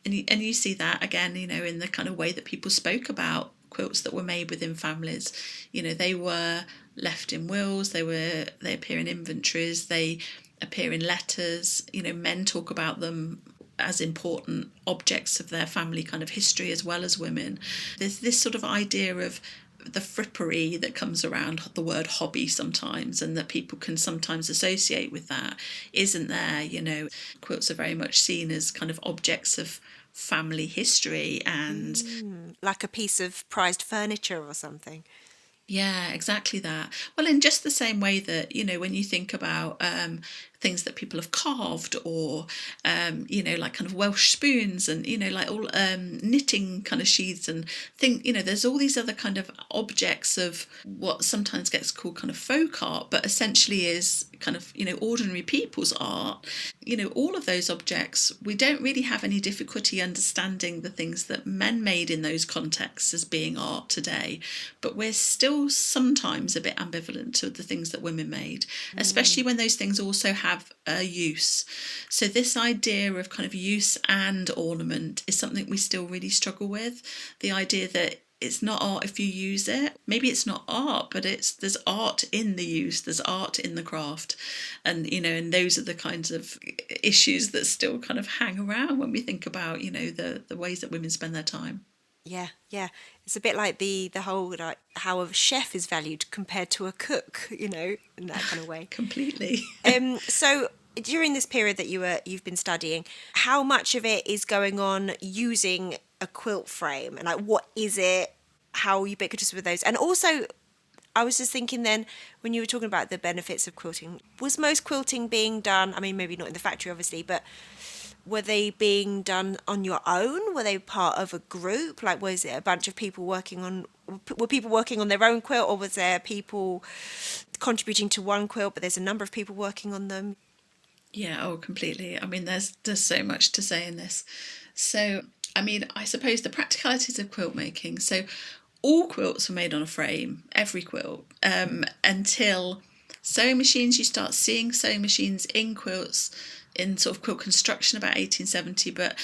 Speaker 2: And you see that again, in the kind of way that people spoke about quilts that were made within families. They were left in wills, they appear in inventories, they appear in letters. Men talk about them as important objects of their family kind of history as well as women. There's this sort of idea of the frippery that comes around the word hobby sometimes, and that people can sometimes associate with that, isn't there? Quilts are very much seen as kind of objects of family history, and
Speaker 3: like a piece of prized furniture or something.
Speaker 2: Yeah, exactly that. Well, in just the same way that, when you think about things that people have carved, or, like kind of Welsh spoons, and, like all knitting kind of sheaths and things, there's all these other kind of objects of what sometimes gets called kind of folk art, but essentially is kind of, ordinary people's art. All of those objects, we don't really have any difficulty understanding the things that men made in those contexts as being art today, but we're still sometimes a bit ambivalent to the things that women made, especially when those things also have a use. So this idea of kind of use and ornament is something we still really struggle with. The idea that it's not art if you use it. Maybe it's not art, but there's art in the use, there's art in the craft. And, and those are the kinds of issues that still kind of hang around when we think about, the ways that women spend their time.
Speaker 3: Yeah. It's a bit like the whole, like, how a chef is valued compared to a cook, in that kind of way.
Speaker 2: Completely.
Speaker 3: So during this period that you've been studying, how much of it is going on using a quilt frame, and like what is it? How ubiquitous were those? And also, I was just thinking then, when you were talking about the benefits of quilting, was most quilting being done, maybe not in the factory obviously, but were they being done on your own? Were they part of a group? Like, was it a bunch of people were people working on their own quilt, or was there people contributing to one quilt, but there's a number of people working on them?
Speaker 2: Yeah, completely. There's so much to say in this. So I mean, I suppose the practicalities of quilt making. So all quilts were made on a frame, every quilt, until sewing machines. You start seeing sewing machines in quilts in sort of quilt construction about 1870, but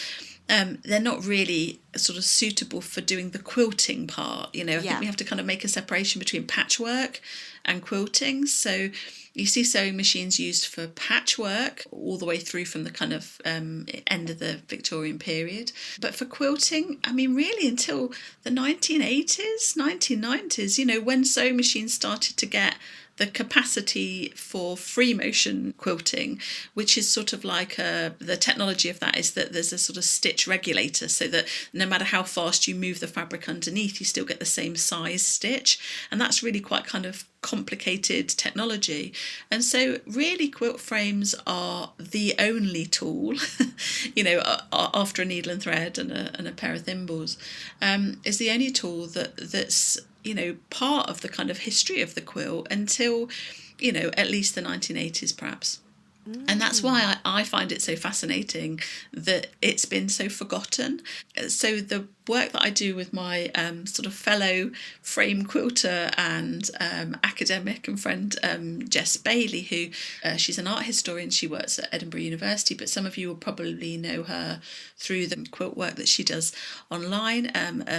Speaker 2: they're not really sort of suitable for doing the quilting part. I think we have to kind of make a separation between patchwork and quilting. So you see sewing machines used for patchwork all the way through from the kind of end of the Victorian period. But for quilting, I mean, really until the 1980s, 1990s, when sewing machines started to get the capacity for free motion quilting, which is sort of like the technology of that is that there's a sort of stitch regulator, so that no matter how fast you move the fabric underneath, you still get the same size stitch. And that's really quite kind of complicated technology. And so really quilt frames are the only tool, after a needle and thread and a pair of thimbles, is the only tool that's part of the kind of history of the quilt until, at least the 1980s perhaps. And that's why I find it so fascinating that it's been so forgotten. So the work that I do with my sort of fellow frame quilter and academic and friend Jess Bailey, who she's an art historian, she works at Edinburgh University, but some of you will probably know her through the quilt work that she does online,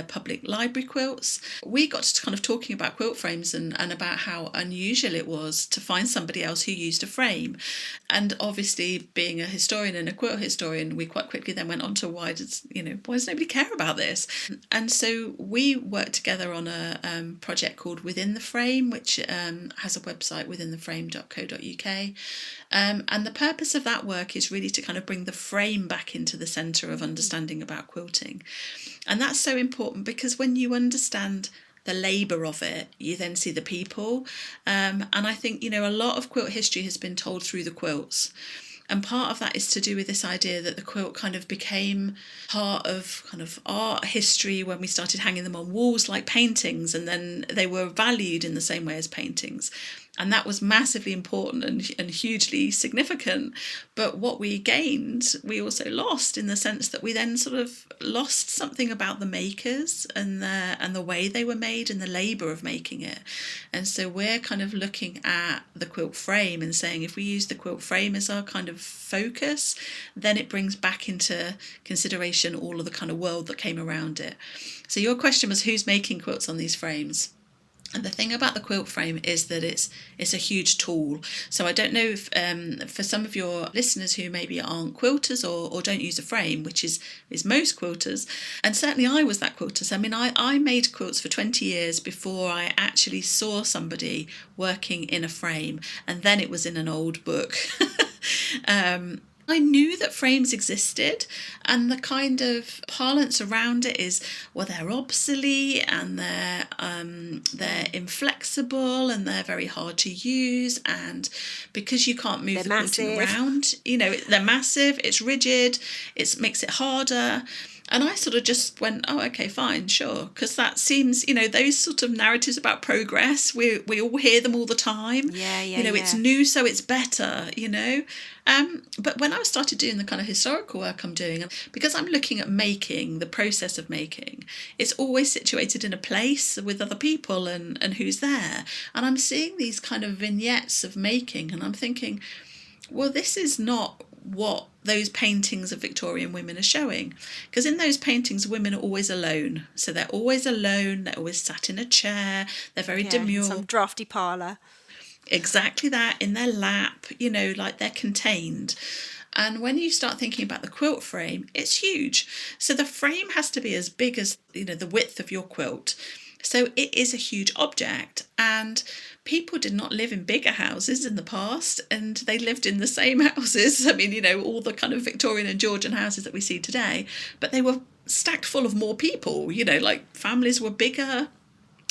Speaker 2: public library quilts. We got to kind of talking about quilt frames and about how unusual it was to find somebody else who used a frame. And obviously, being a historian and a quilt historian, we quite quickly then went on to why does nobody care about this? And so we worked together on a project called Within the Frame, which has a website, withintheframe.co.uk. And the purpose of that work is really to kind of bring the frame back into the centre of understanding about quilting. And that's so important because when you understand the labour of it, you then see the people. And I think, a lot of quilt history has been told through the quilts. And part of that is to do with this idea that the quilt kind of became part of kind of art history when we started hanging them on walls like paintings, and then they were valued in the same way as paintings. And that was massively important and hugely significant. But what we gained, we also lost, in the sense that we then sort of lost something about the makers and the way they were made and the labour of making it. And so we're kind of looking at the quilt frame and saying, if we use the quilt frame as our kind of focus, then it brings back into consideration all of the kind of world that came around it. So your question was, who's making quilts on these frames? And the thing about the quilt frame is that it's a huge tool. So I don't know if for some of your listeners who maybe aren't quilters or don't use a frame, which is most quilters, and certainly I was that quilter. So I mean, I made quilts for 20 years before I actually saw somebody working in a frame, and then it was in an old book. I knew that frames existed, and the kind of parlance around it is, well, they're obsolete and they're inflexible and they're very hard to use, and because you can't move the quilting around, they're massive, it's rigid, it makes it harder. And I sort of just went, oh, okay, fine, sure. Because that seems, those sort of narratives about progress, we all hear them all the time.
Speaker 3: Yeah.
Speaker 2: It's new, so it's better, But when I started doing the kind of historical work I'm doing, because I'm looking at making, the process of making, it's always situated in a place with other people and who's there. And I'm seeing these kind of vignettes of making, and I'm thinking, well, this is not what those paintings of Victorian women are showing, because in those paintings women are always alone, so they're always alone, they're always sat in a chair, they're very demure,
Speaker 3: some drafty parlour,
Speaker 2: exactly that, in their lap, like they're contained. And when you start thinking about the quilt frame, it's huge. So the frame has to be as big as the width of your quilt. So it is a huge object, and people did not live in bigger houses in the past, and they lived in the same houses. I mean, all the kind of Victorian and Georgian houses that we see today, but they were stacked full of more people, like families were bigger.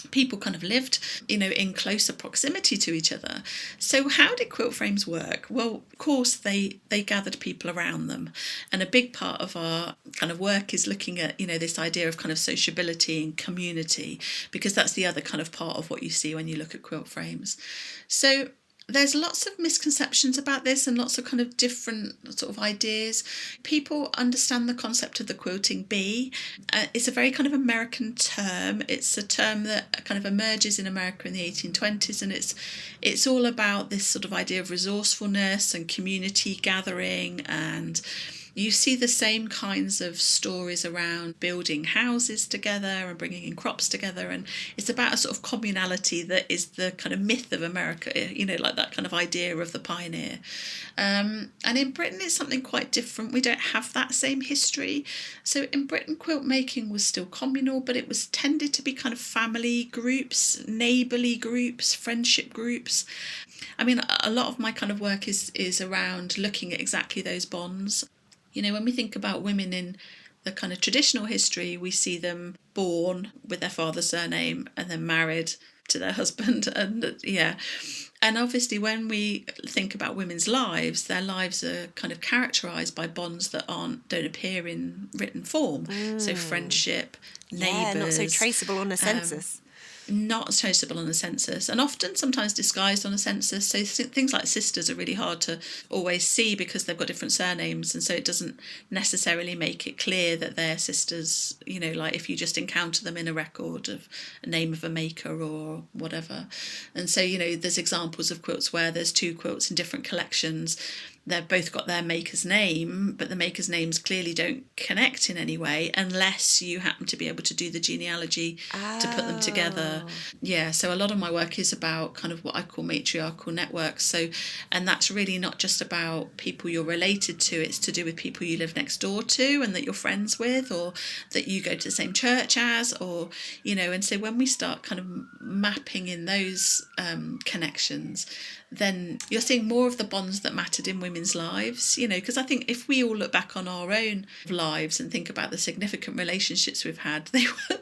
Speaker 2: People kind of lived, in closer proximity to each other. So how did quilt frames work? Well, of course, they gathered people around them. And a big part of our kind of work is looking at, this idea of kind of sociability and community, because that's the other kind of part of what you see when you look at quilt frames. So There's lots of misconceptions about this and lots of kind of different sort of ideas. People understand the concept of the quilting bee. It's a very kind of American term. It's a term that kind of emerges in America in the 1820s, and it's all about this sort of idea of resourcefulness and community gathering, and you see the same kinds of stories around building houses together and bringing in crops together, and it's about a sort of communality that is the kind of myth of America, like that kind of idea of the pioneer. And in Britain it's something quite different. We don't have that same history. So in Britain, quilt making was still communal, but it was tended to be kind of family groups, neighbourly groups, friendship groups. I mean, a lot of my kind of work is around looking at exactly those bonds. When we think about women in the kind of traditional history, we see them born with their father's surname and then married to their husband. And obviously when we think about women's lives, their lives are kind of characterised by bonds that don't appear in written form. So friendship, neighbours.
Speaker 3: Yeah, not so traceable on a census.
Speaker 2: Not traceable on a census, and often sometimes disguised on a census. So things like sisters are really hard to always see because they've got different surnames, and so it doesn't necessarily make it clear that they're sisters, like if you just encounter them in a record of a name of a maker or whatever. And so there's examples of quilts where there's two quilts in different collections. They've both got their maker's name, but the maker's names clearly don't connect in any way unless you happen to be able to do the genealogy to put them together. Yeah, so a lot of my work is about kind of what I call matriarchal networks. And that's really not just about people you're related to, it's to do with people you live next door to and that you're friends with, or that you go to the same church as, or, and so when we start kind of mapping in those connections, then you're seeing more of the bonds that mattered in women's lives, because I think if we all look back on our own lives and think about the significant relationships we've had, they were,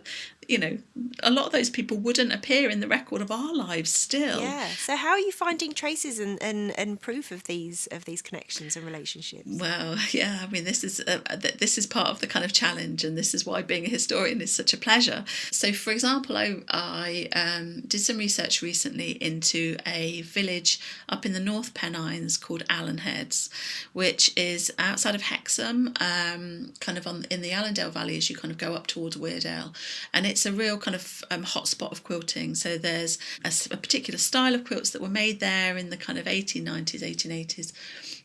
Speaker 2: a lot of those people wouldn't appear in the record of our lives still.
Speaker 3: Yeah. So how are you finding traces and proof of these connections and relationships?
Speaker 2: Well, yeah, I mean, this is part of the kind of challenge, and this is why being a historian is such a pleasure. So, for example, I did some research recently into a village up in the North Pennines called Allen Heads, which is outside of Hexham, kind of in the Allendale Valley as you kind of go up towards Weardale, and it's a real kind of hotspot of quilting. So there's a particular style of quilts that were made there in the kind of 1890s, 1880s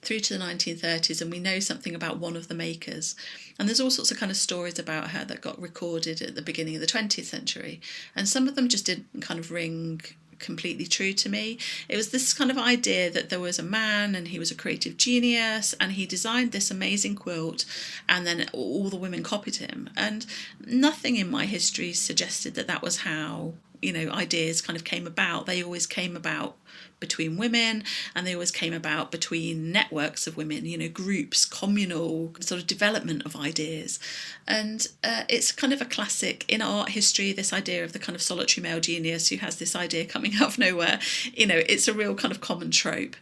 Speaker 2: through to the 1930s, and we know something about one of the makers. And there's all sorts of kind of stories about her that got recorded at the beginning of the 20th century, and some of them just didn't kind of ring completely true to me. It was this kind of idea that there was a man and he was a creative genius and he designed this amazing quilt and then all the women copied him, and nothing in my history suggested that was how ideas kind of came about. They always came about between women, and they always came about between networks of women, groups, communal sort of development of ideas. And it's kind of a classic in art history, this idea of the kind of solitary male genius who has this idea coming out of nowhere. It's a real kind of common trope.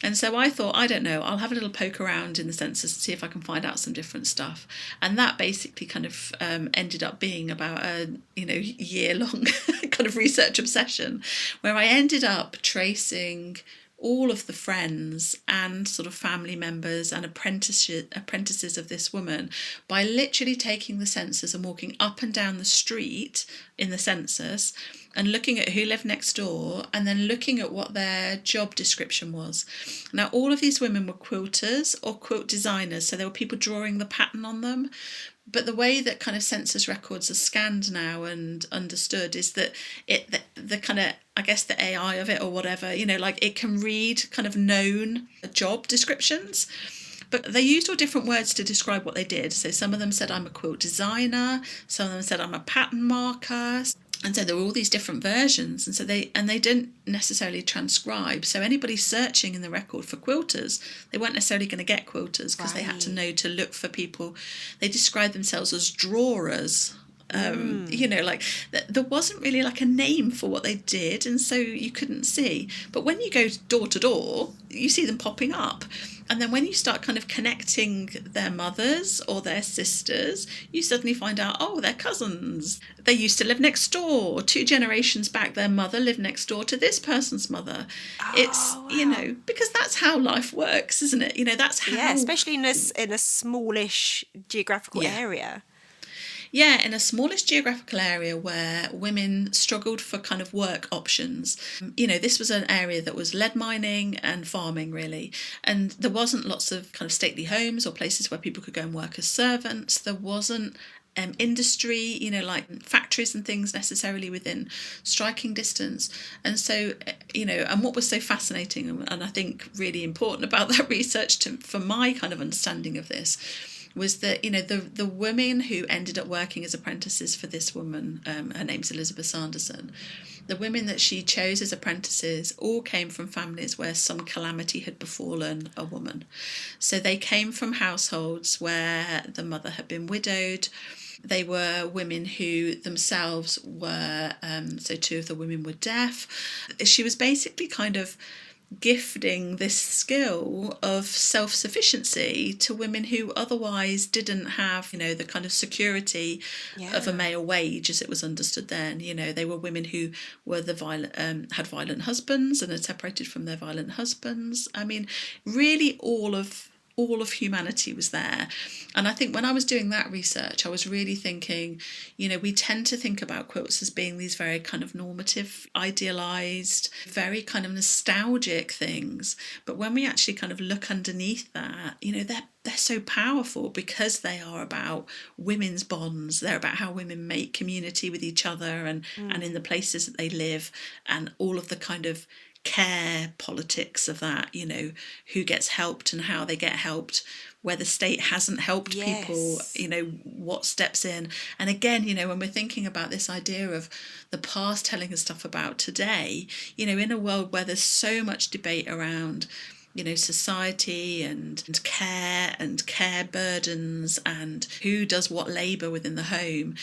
Speaker 2: And so I thought, I don't know, I'll have a little poke around in the census to see if I can find out some different stuff. And that basically kind of ended up being about a year-long kind of research obsession, where I ended up tracing all of the friends and sort of family members and apprentices of this woman by literally taking the census and walking up and down the street in the census and looking at who lived next door and then looking at what their job description was. Now, all of these women were quilters or quilt designers, so there were people drawing the pattern on them. But the way that kind of census records are scanned now and understood is that the kind of, I guess, the AI of it or whatever, it can read kind of known job descriptions. But they used all different words to describe what they did. So some of them said, I'm a quilt designer. Some of them said, I'm a pattern marker. And so there were all these different versions, and so they didn't necessarily transcribe. So anybody searching in the record for quilters, they weren't necessarily going to get quilters because they had to know to look for people. They described themselves as drawers. There wasn't really like a name for what they did, and so you couldn't see. But when you go door to door, you see them popping up. And then when you start kind of connecting their mothers or their sisters, you suddenly find out, oh, they're cousins. They used to live next door. 2 generations back, their mother lived next door to this person's mother. It's,
Speaker 3: wow.
Speaker 2: because that's how life works, isn't it? That's how...
Speaker 3: Yeah, especially in a smallish geographical area.
Speaker 2: Yeah, in a smallish geographical area where women struggled for kind of work options. This was an area that was lead mining and farming, really. And there wasn't lots of kind of stately homes or places where people could go and work as servants. There wasn't industry, like factories and things necessarily within striking distance. And so, and what was so fascinating and I think really important about that research for my kind of understanding of this was that, the women who ended up working as apprentices for this woman, her name's Elizabeth Sanderson, the women that she chose as apprentices all came from families where some calamity had befallen a woman. So they came from households where the mother had been widowed. They were women who themselves were, so 2 of the women were deaf. She was basically kind of gifting this skill of self-sufficiency to women who otherwise didn't have, the kind of security of a male wage as it was understood then. They were women who were had violent husbands and had separated from their violent husbands. I mean, really all of humanity was there. And I think when I was doing that research, I was really thinking, we tend to think about quilts as being these very kind of normative, idealised, very kind of nostalgic things. But when we actually kind of look underneath that, they're so powerful because they are about women's bonds. They're about how women make community with each other and in the places that they live, and all of the kind of care politics of that, who gets helped and how they get helped, where the state hasn't helped people, what steps in. And again, when we're thinking about this idea of the past telling us stuff about today, in a world where there's so much debate around society and care burdens and who does what labour within the home,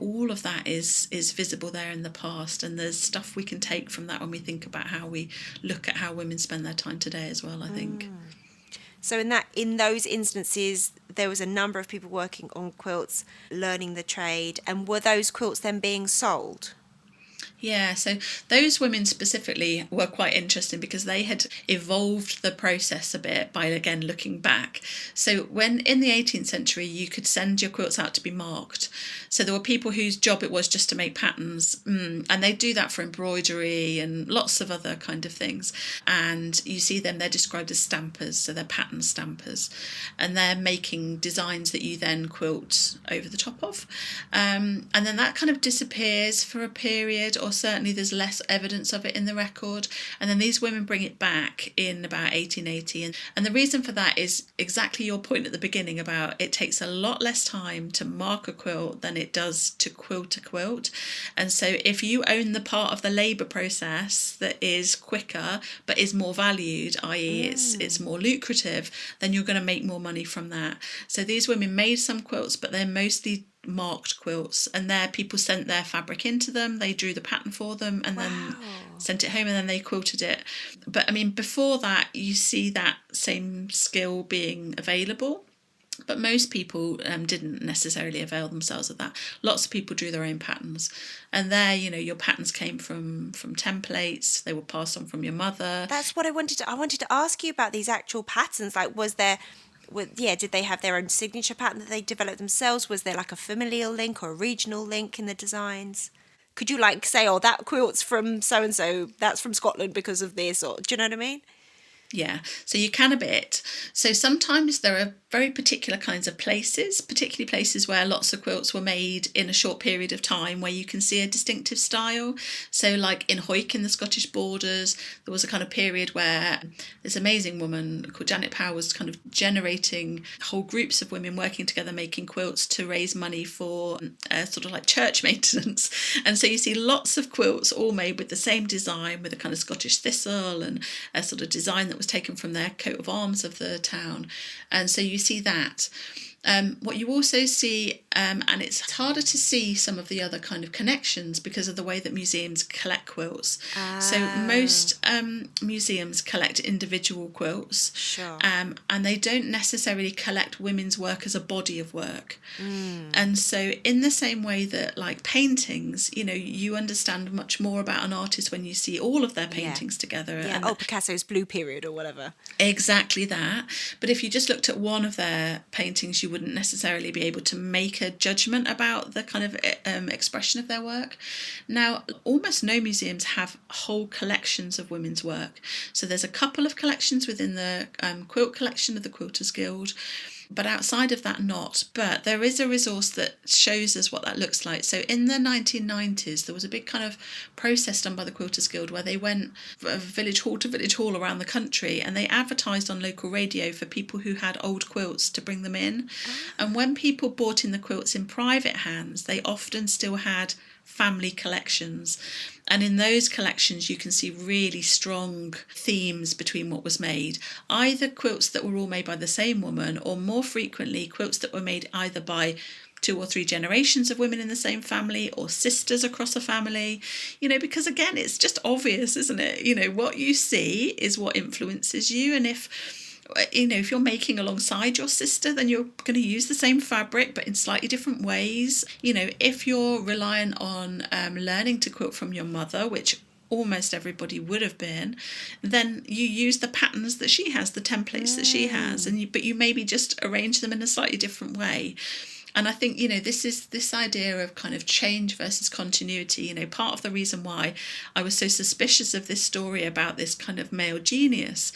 Speaker 2: all of that is visible there in the past, and there's stuff we can take from that when we think about how we look at how women spend their time today as well, I think.
Speaker 3: So in those instances, there was a number of people working on quilts, learning the trade, and were those quilts then being sold?
Speaker 2: Yeah, so those women specifically were quite interesting because they had evolved the process a bit by, again, looking back. So when in the 18th century, you could send your quilts out to be marked. So there were people whose job it was just to make patterns, and they do that for embroidery and lots of other kind of things. And you see them, they're described as stampers, so they're pattern stampers. And they're making designs that you then quilt over the top of. And then that kind of disappears for a period, or certainly there's less evidence of it in the record. And then these women bring it back in about 1880. And the reason for that is exactly your point at the beginning about it takes a lot less time to mark a quilt than it does to quilt a quilt. And so if you own the part of the labour process that is quicker but is more valued, i.e. it's more lucrative, then you're going to make more money from that. So these women made some quilts, but they're mostly marked quilts, and there people sent their fabric into them, they drew the pattern for them, and then sent it home, and then they quilted it. But I mean, before that, you see that same skill being available, but most people didn't necessarily avail themselves of that. Lots of people drew their own patterns, and there, your patterns came from templates. They were passed on from your mother.
Speaker 3: That's what I wanted to ask you about, these actual patterns. Like, did they have their own signature pattern that they developed themselves? Was there like a familial link or a regional link in the designs? Could you say, oh, that quilt's from so-and-so, that's from Scotland because of this, or do you know what I mean?
Speaker 2: Yeah, so you can a bit. So sometimes there are very particular kinds of places, particularly places where lots of quilts were made in a short period of time, where you can see a distinctive style. So like in Hawick in the Scottish borders, there was a kind of period where this amazing woman called Janet Power was kind of generating whole groups of women working together making quilts to raise money for sort of like church maintenance. And so you see lots of quilts all made with the same design, with a kind of Scottish thistle and a sort of design that was taken from their coat of arms of the town. And so you see that. What you also see, and it's harder to see some of the other kind of connections because of the way that museums collect quilts. So most museums collect individual quilts,
Speaker 3: Sure.
Speaker 2: and they don't necessarily collect women's work as a body of work. And so in the same way that like paintings, you understand much more about an artist when you see all of their paintings together.
Speaker 3: Yeah.
Speaker 2: And
Speaker 3: Picasso's Blue Period or whatever.
Speaker 2: exactly that. But if you just looked at one of their paintings, you wouldn't necessarily be able to make a judgment about the kind of expression of their work. Now, almost no museums have whole collections of women's work. So there's a couple of collections within the quilt collection of the Quilters Guild, but outside of that, not. But there is a resource that shows us what that looks like. So in the 1990s, there was a big kind of process done by the Quilters Guild where they went village hall to village hall around the country, and they advertised on local radio for people who had old quilts to bring them in. And when people bought in the quilts in private hands, they often still had family collections, and in those collections you can see really strong themes between what was made, either quilts that were all made by the same woman, or more frequently quilts that were made either by 2 or 3 generations of women in the same family, or sisters across a family, because again, it's just obvious, isn't it? What you see is what influences you, and if you're making alongside your sister, then you're going to use the same fabric but in slightly different ways. If you're reliant on learning to quilt from your mother, which almost everybody would have been, then you use the patterns that she has, the templates that she has, but you maybe just arrange them in a slightly different way. And I think, this is this idea of kind of change versus continuity. Part of the reason why I was so suspicious of this story about this kind of male genius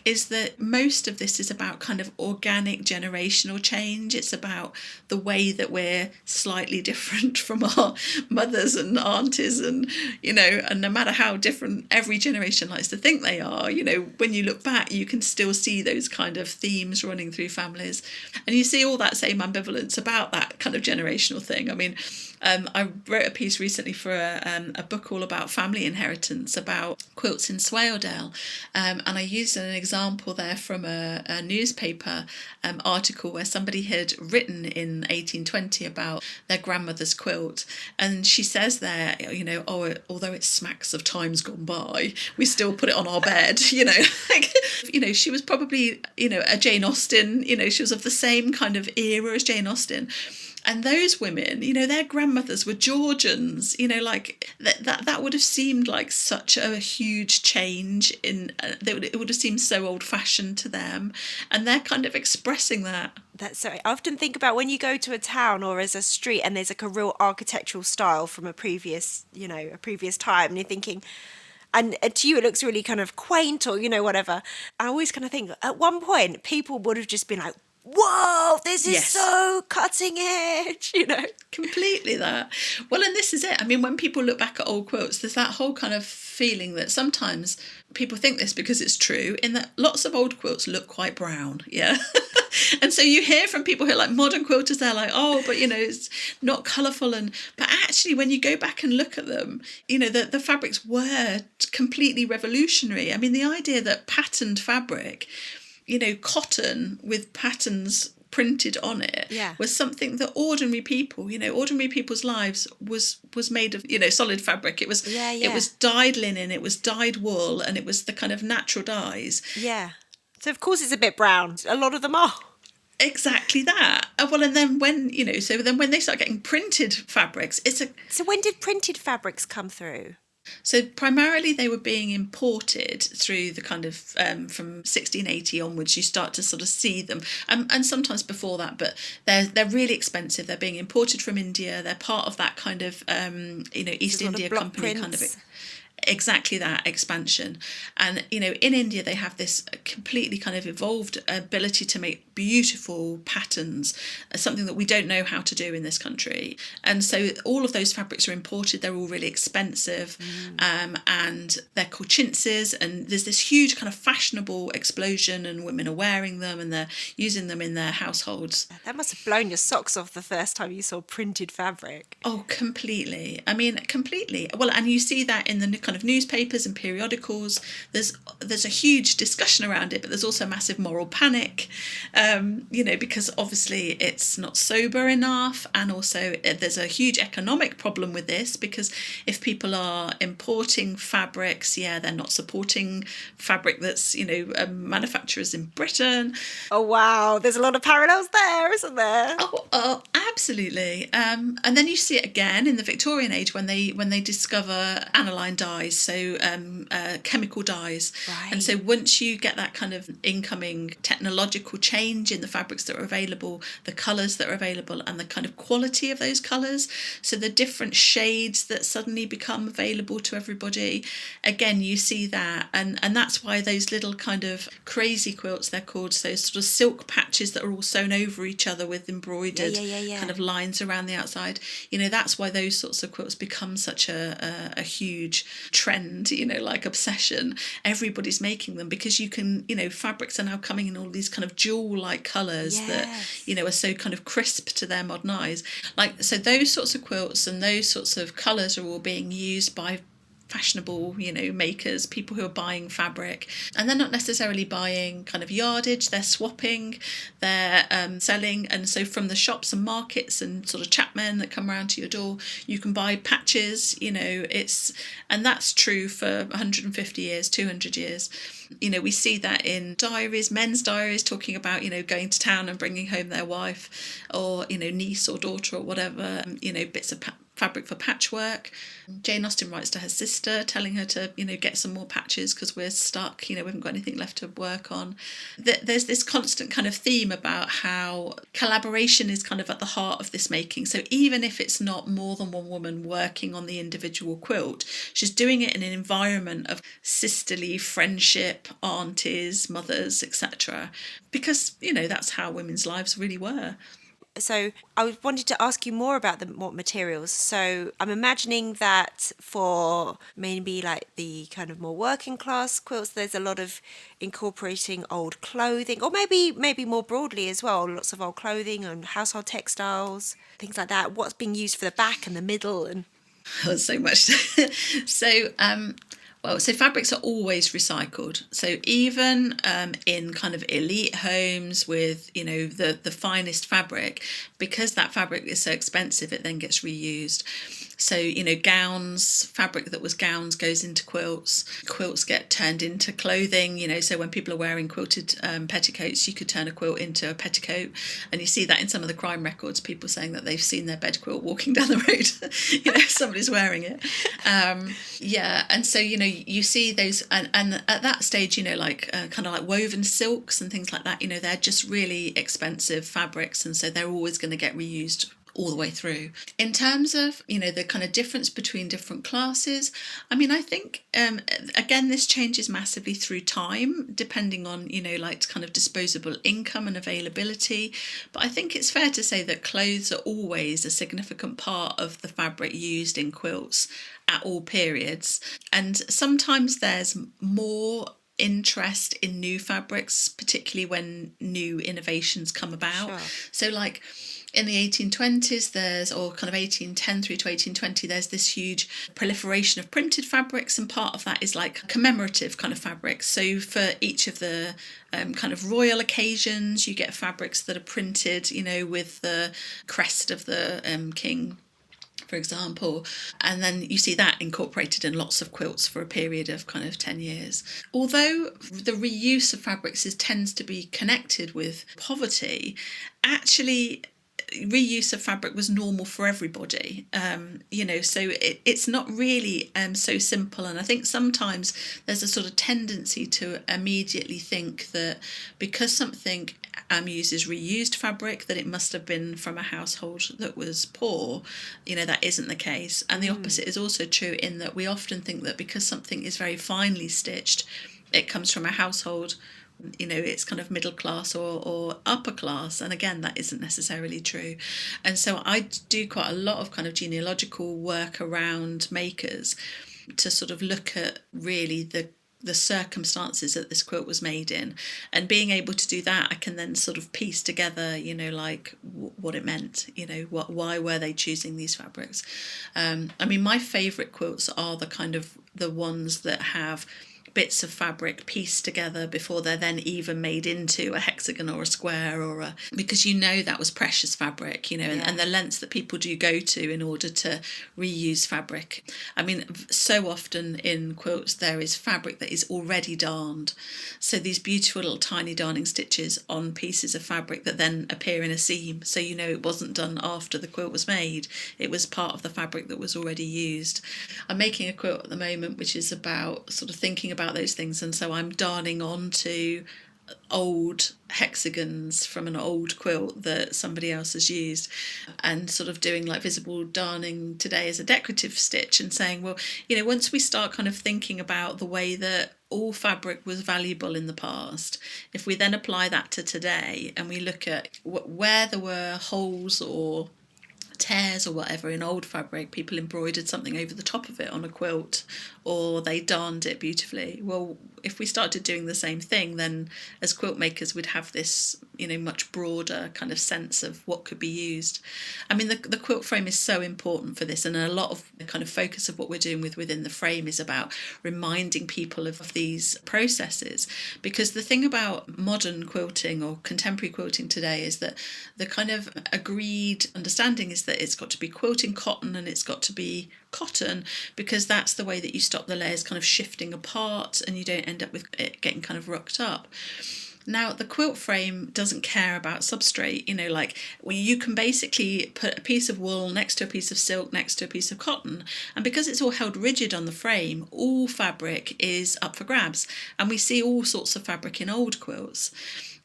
Speaker 2: is that most of this is about kind of organic generational change. It's about the way that we're slightly different from our mothers and aunties, and and no matter how different every generation likes to think they are, when you look back, you can still see those kind of themes running through families, and you see all that same ambivalence about that kind of generational thing. I mean, I wrote a piece recently for a book all about family inheritance, about quilts in Swaledale, and I used an example there from a newspaper article where somebody had written in 1820 about their grandmother's quilt, and she says there, although it smacks of times gone by, we still put it on our bed. She was probably a Jane Austen. She was of the same kind of era as Jane Austen. And those women, their grandmothers were Georgians, like that would have seemed like such a huge change it would have seemed so old fashioned to them. And they're kind of expressing that.
Speaker 3: I often think about when you go to a town or as a street and there's like a real architectural style from a previous time, and you're thinking, and to you it looks really kind of quaint or, whatever. I always kind of think at one point people would have just been like, whoa, this is so cutting edge,
Speaker 2: Completely that. Well, and this is it. I mean, when people look back at old quilts, there's that whole kind of feeling that sometimes people think this because it's true, in that lots of old quilts look quite brown, yeah. And so you hear from people who are like modern quilters, they're like, oh, but it's not colourful, but actually when you go back and look at them, the fabrics were completely revolutionary. I mean, the idea that patterned fabric, cotton with patterns printed on it, was something that ordinary people's lives was made of, solid fabric. It was it was dyed linen, it was dyed wool, and it was the kind of natural dyes.
Speaker 3: Yeah. So of course it's a bit brown. A lot of them are.
Speaker 2: Exactly that. Well, and then when when they start getting printed fabrics,
Speaker 3: So when did printed fabrics come through?
Speaker 2: So primarily they were being imported through the kind of from 1680 onwards. You start to sort of see them, and sometimes before that, but they're really expensive. They're being imported from India. They're part of that kind of East India Company kind of. Exactly that expansion. And in India they have this completely kind of evolved ability to make beautiful patterns, something that we don't know how to do in this country. And so all of those fabrics are imported. They're all really expensive, and they're called chintzes, and there's this huge kind of fashionable explosion, and women are wearing them and they're using them in their households.
Speaker 3: That must have blown your socks off the first time you saw printed fabric.
Speaker 2: Oh, completely. I mean, completely. Well, and you see that in the kind kind of newspapers and periodicals. There's a huge discussion around it, but there's also a massive moral panic, because obviously it's not sober enough, and also there's a huge economic problem with this, because if people are importing fabrics, they're not supporting fabric that's manufacturers in Britain.
Speaker 3: Oh wow, there's a lot of parallels there, isn't there?
Speaker 2: Oh, absolutely. And then you see it again in the Victorian age when they discover aniline dyes, so chemical dyes.
Speaker 3: Right.
Speaker 2: And so once you get that kind of incoming technological change in the fabrics that are available, the colours that are available, and the kind of quality of those colours, so the different shades that suddenly become available to everybody, again you see that, and that's why those little kind of crazy quilts, they're called, so sort of silk patches that are all sewn over each other with embroidered kind of lines around the outside. That's why those sorts of quilts become such a huge trend, like obsession. Everybody's making them because you can, fabrics are now coming in all these kind of jewel-like colours that, are so kind of crisp to their modern eyes. So those sorts of quilts and those sorts of colours are all being used by fashionable, makers, people who are buying fabric, and they're not necessarily buying kind of yardage, they're swapping, they're selling. And so from the shops and markets and sort of chapmen that come around to your door, you can buy patches, and that's true for 150 years, 200 years. We see that in diaries, men's diaries, talking about, going to town and bringing home their wife or, niece or daughter or whatever, bits of fabric for patchwork. Jane Austen writes to her sister telling her to, get some more patches because we're stuck, we haven't got anything left to work on. There's this constant kind of theme about how collaboration is kind of at the heart of this making. So even if it's not more than one woman working on the individual quilt, she's doing it in an environment of sisterly friendship, aunties, mothers, etc. Because, that's how women's lives really were.
Speaker 3: So I wanted to ask you more about what materials. So I'm imagining that for maybe like the kind of more working class quilts, there's a lot of incorporating old clothing, or maybe more broadly as well, lots of old clothing and household textiles, things like that. What's being used for the back and the middle and
Speaker 2: so much. So fabrics are always recycled. So even in kind of elite homes with, the finest fabric, because that fabric is so expensive, it then gets reused. So, gowns, fabric that was gowns goes into quilts. Quilts get turned into clothing, so when people are wearing quilted petticoats, you could turn a quilt into a petticoat. And you see that in some of the crime records, people saying that they've seen their bed quilt walking down the road, somebody's wearing it. And so, you see those, and at that stage, kind of like woven silks and things like that, they're just really expensive fabrics, and so they're always going to get reused all the way through. In terms of, the kind of difference between different classes, I think, again, this changes massively through time, depending on, kind of disposable income and availability. But I think it's fair to say that clothes are always a significant part of the fabric used in quilts at all periods. And sometimes there's more interest in new fabrics, particularly when new innovations come about. Sure. So like in the 1820s, or kind of 1810 through to 1820, there's this huge proliferation of printed fabrics, and part of that is like commemorative kind of fabrics. So for each of the kind of royal occasions, you get fabrics that are printed, with the crest of the king, for example, and then you see that incorporated in lots of quilts for a period of kind of 10 years. Although the reuse of fabrics tends to be connected with poverty, actually reuse of fabric was normal for everybody, so it's not really so simple. And I think sometimes there's a sort of tendency to immediately think that because something uses reused fabric, that it must have been from a household that was poor. That isn't the case. And the opposite is also true, in that we often think that because something is very finely stitched, it comes from a household, it's kind of middle class or upper class. And again, that isn't necessarily true. And so I do quite a lot of kind of genealogical work around makers to sort of look at really the the circumstances that this quilt was made in, and being able to do that, I can then sort of piece together, you know, like what it meant, you know, why were they choosing these fabrics. I mean, my favourite quilts are the kind of the ones that have bits of fabric pieced together before they're then even made into a hexagon or a square, or a, because you know that was precious fabric, you know, and the lengths that people do go to in order to reuse fabric. I mean, so often in quilts there is fabric that is already darned, so these beautiful little tiny darning stitches on pieces of fabric that then appear in a seam, so you know it wasn't done after the quilt was made, it was part of the fabric that was already used. I'm making a quilt at the moment which is about sort of thinking about those things, and so I'm darning onto old hexagons from an old quilt that somebody else has used, and sort of doing like visible darning today as a decorative stitch, and saying, well, you know, once we start kind of thinking about the way that all fabric was valuable in the past, if we then apply that to today and we look at where there were holes or tears or whatever in old fabric, people embroidered something over the top of it on a quilt, or they darned it beautifully. Well, if we started doing the same thing, then as quilt makers we'd have this, you know, much broader kind of sense of what could be used. I mean, the quilt frame is so important for this, and a lot of the kind of focus of what we're doing within the frame is about reminding people of these processes, because the thing about modern quilting or contemporary quilting today is that the kind of agreed understanding is that it's got to be quilting cotton, and it's got to be cotton, because that's the way that you stop the layers kind of shifting apart and you don't end up with it getting kind of rucked up. Now, the quilt frame doesn't care about substrate, you know, like you can basically put a piece of wool next to a piece of silk, next to a piece of cotton, and because it's all held rigid on the frame, all fabric is up for grabs, and we see all sorts of fabric in old quilts.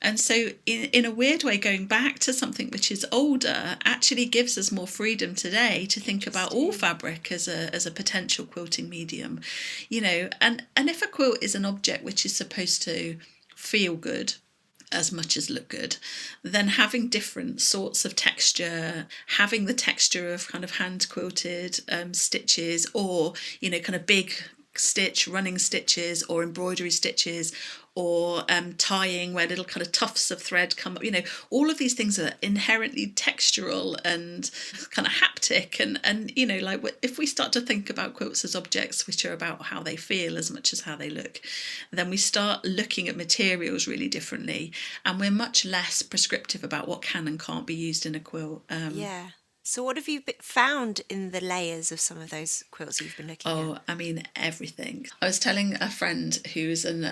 Speaker 2: And so in a weird way, going back to something which is older actually gives us more freedom today to think about all fabric as a potential quilting medium, you know. And if a quilt is an object which is supposed to feel good as much as look good, then having different sorts of texture, having the texture of kind of hand quilted stitches, or, you know, kind of big stitch running stitches or embroidery stitches, or tying where little kind of tufts of thread come up, you know, all of these things are inherently textural and kind of haptic, and you know, like if we start to think about quilts as objects which are about how they feel as much as how they look, then we start looking at materials really differently, and we're much less prescriptive about what can and can't be used in a quilt.
Speaker 3: Yeah. So what have you found in the layers of some of those quilts you've been looking at?
Speaker 2: Oh, I mean, everything. I was telling a friend who's an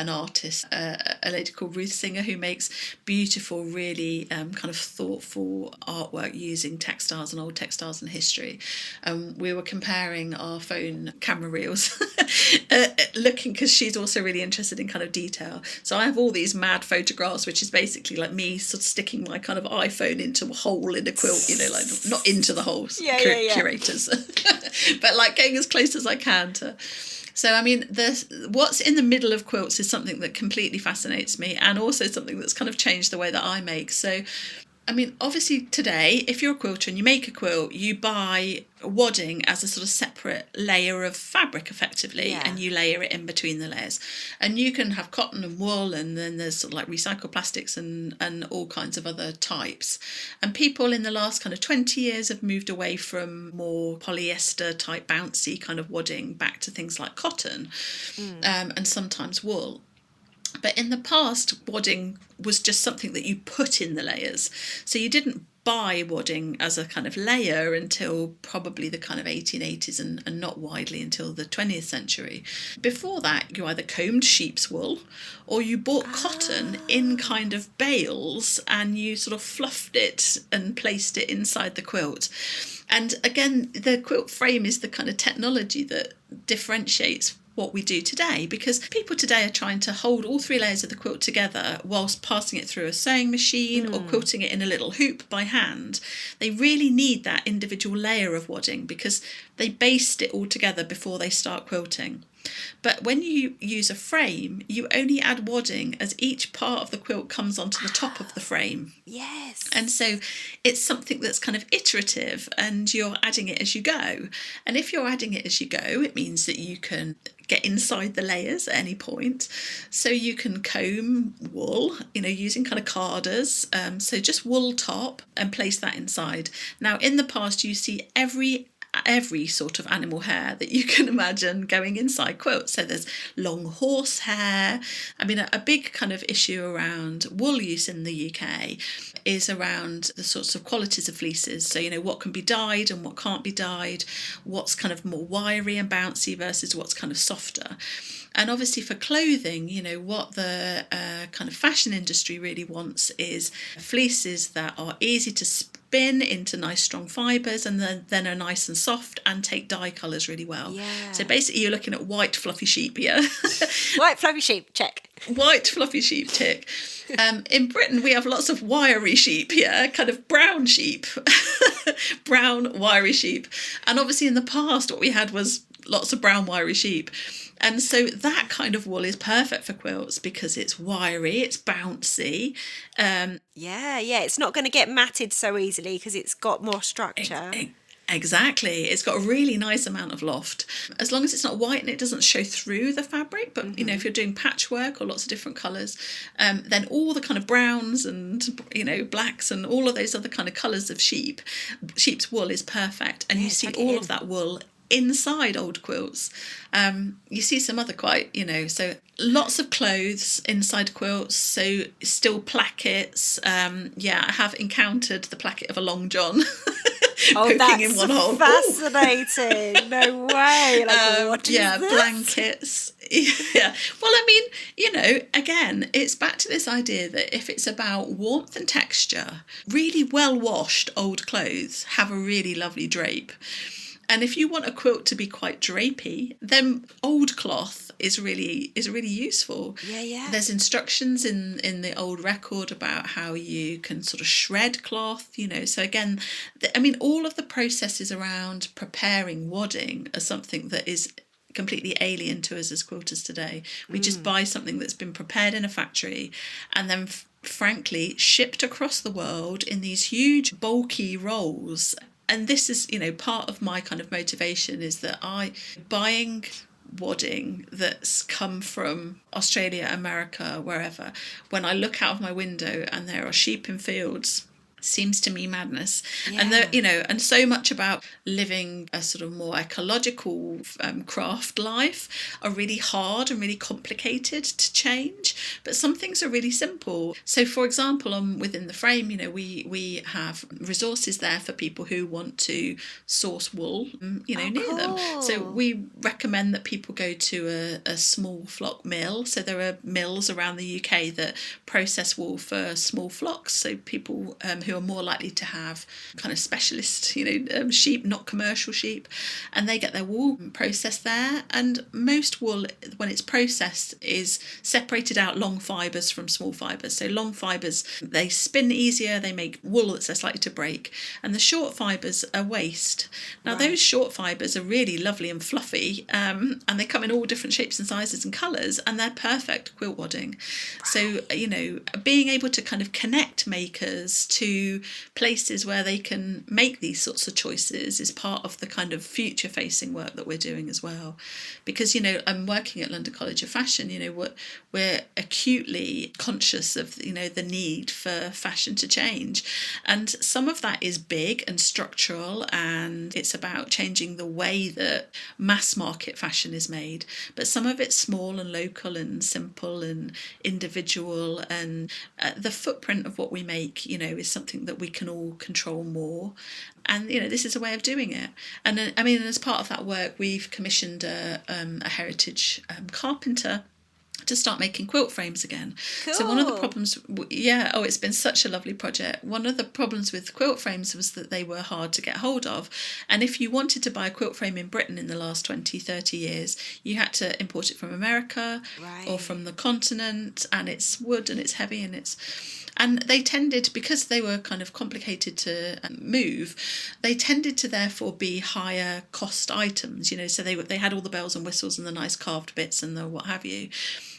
Speaker 2: artist, a lady called Ruth Singer, who makes beautiful, really kind of thoughtful artwork using textiles and old textiles and history. We were comparing our phone camera reels, looking, because she's also really interested in kind of detail. So I have all these mad photographs, which is basically like me sort of sticking my kind of iPhone into a hole in a quilt, you know, like not into the holes, curators, but like getting as close as I can to. So, I mean, what's in the middle of quilts is something that completely fascinates me, and also something that's kind of changed the way that I make. So, I mean, obviously today, if you're a quilter and you make a quilt, you buy wadding as a sort of separate layer of fabric, effectively, and you layer it in between the layers. And you can have cotton and wool, and then there's sort of like recycled plastics and all kinds of other types. And people in the last kind of 20 years have moved away from more polyester type bouncy kind of wadding back to things like cotton and sometimes wool. But in the past, wadding was just something that you put in the layers. So you didn't buy wadding as a kind of layer until probably the kind of 1880s and not widely until the 20th century. Before that, you either combed sheep's wool or you bought cotton in kind of bales and you sort of fluffed it and placed it inside the quilt. And again, the quilt frame is the kind of technology that differentiates what we do today, because people today are trying to hold all three layers of the quilt together whilst passing it through a sewing machine or quilting it in a little hoop by hand. They really need that individual layer of wadding because they baste it all together before they start quilting. But when you use a frame, you only add wadding as each part of the quilt comes onto the top of the frame.
Speaker 3: Yes.
Speaker 2: And so it's something that's kind of iterative, and you're adding it as you go. And if you're adding it as you go, it means that you can get inside the layers at any point. So you can comb wool, using kind of carders. So just wool top, and place that inside. Now, in the past, you see every sort of animal hair that you can imagine going inside quilts. So there's long horse hair. I mean, a big kind of issue around wool use in the UK is around the sorts of qualities of fleeces. So, what can be dyed and what can't be dyed, what's kind of more wiry and bouncy versus what's kind of softer. And obviously for clothing, what the kind of fashion industry really wants is fleeces that are easy to spin into nice strong fibres, and then are nice and soft and take dye colours really well.
Speaker 3: Yeah.
Speaker 2: So basically you're looking at white fluffy sheep here.
Speaker 3: White fluffy sheep, check.
Speaker 2: White fluffy sheep, tick. In Britain we have lots of wiry sheep here, kind of brown sheep. Brown wiry sheep. And obviously in the past what we had was lots of brown wiry sheep. And so that kind of wool is perfect for quilts because it's wiry, it's bouncy.
Speaker 3: Yeah, it's not going to get matted so easily because it's got more structure.
Speaker 2: Exactly. It's got a really nice amount of loft. As long as it's not white and it doesn't show through the fabric, but if you're doing patchwork or lots of different colours, then all the kind of browns and blacks and all of those other kind of colours of sheep's wool is perfect. And you see all of that wool inside old quilts. You see some other so lots of clothes inside quilts, so still plackets. I have encountered the placket of a long john. Poking in one hole.
Speaker 3: Fascinating. No way. What is this?
Speaker 2: Blankets. Yeah. Well, I mean, again, it's back to this idea that if it's about warmth and texture, really well washed old clothes have a really lovely drape. And if you want a quilt to be quite drapey, then old cloth is really useful.
Speaker 3: Yeah.
Speaker 2: There's instructions in the old record about how you can sort of shred cloth, So again, all of the processes around preparing wadding are something that is completely alien to us as quilters today. We just buy something that's been prepared in a factory and then frankly shipped across the world in these huge bulky rolls. And this is, part of my kind of motivation is that buying wadding that's come from Australia, America, wherever, when I look out of my window and there are sheep in fields, seems to me madness.
Speaker 3: Yeah.
Speaker 2: And and so much about living a sort of more ecological craft life are really hard and really complicated to change, but some things are really simple. So for example, within the frame, we have resources there for people who want to source wool near them. So we recommend that people go to a small flock mill. So there are mills around the UK that process wool for small flocks, so people who are more likely to have kind of specialist, sheep, not commercial sheep, and they get their wool processed there. And most wool, when it's processed, is separated out long fibres from small fibres. So long fibres, they spin easier, they make wool that's less likely to break, and the short fibres are waste. Now those short fibres are really lovely and fluffy, and they come in all different shapes and sizes and colours, and they're perfect quilt wadding. So being able to kind of connect makers to places where they can make these sorts of choices is part of the kind of future facing work that we're doing as well. Because I'm working at London College of Fashion, we're acutely conscious of the need for fashion to change, and some of that is big and structural, and it's about changing the way that mass market fashion is made, but some of it's small and local and simple and individual, and the footprint of what we make is something that we can all control more. And this is a way of doing it. And as part of that work, we've commissioned a heritage carpenter to start making quilt frames again.
Speaker 3: Cool.
Speaker 2: So one of the problems, it's been such a lovely project. One of the problems with quilt frames was that they were hard to get hold of. And if you wanted to buy a quilt frame in Britain in the last 20, 30 years, you had to import it from America or from the continent, and it's wood and it's heavy and they tended, because they were kind of complicated to move, they tended to therefore be higher cost items, so they had all the bells and whistles and the nice carved bits and the what have you.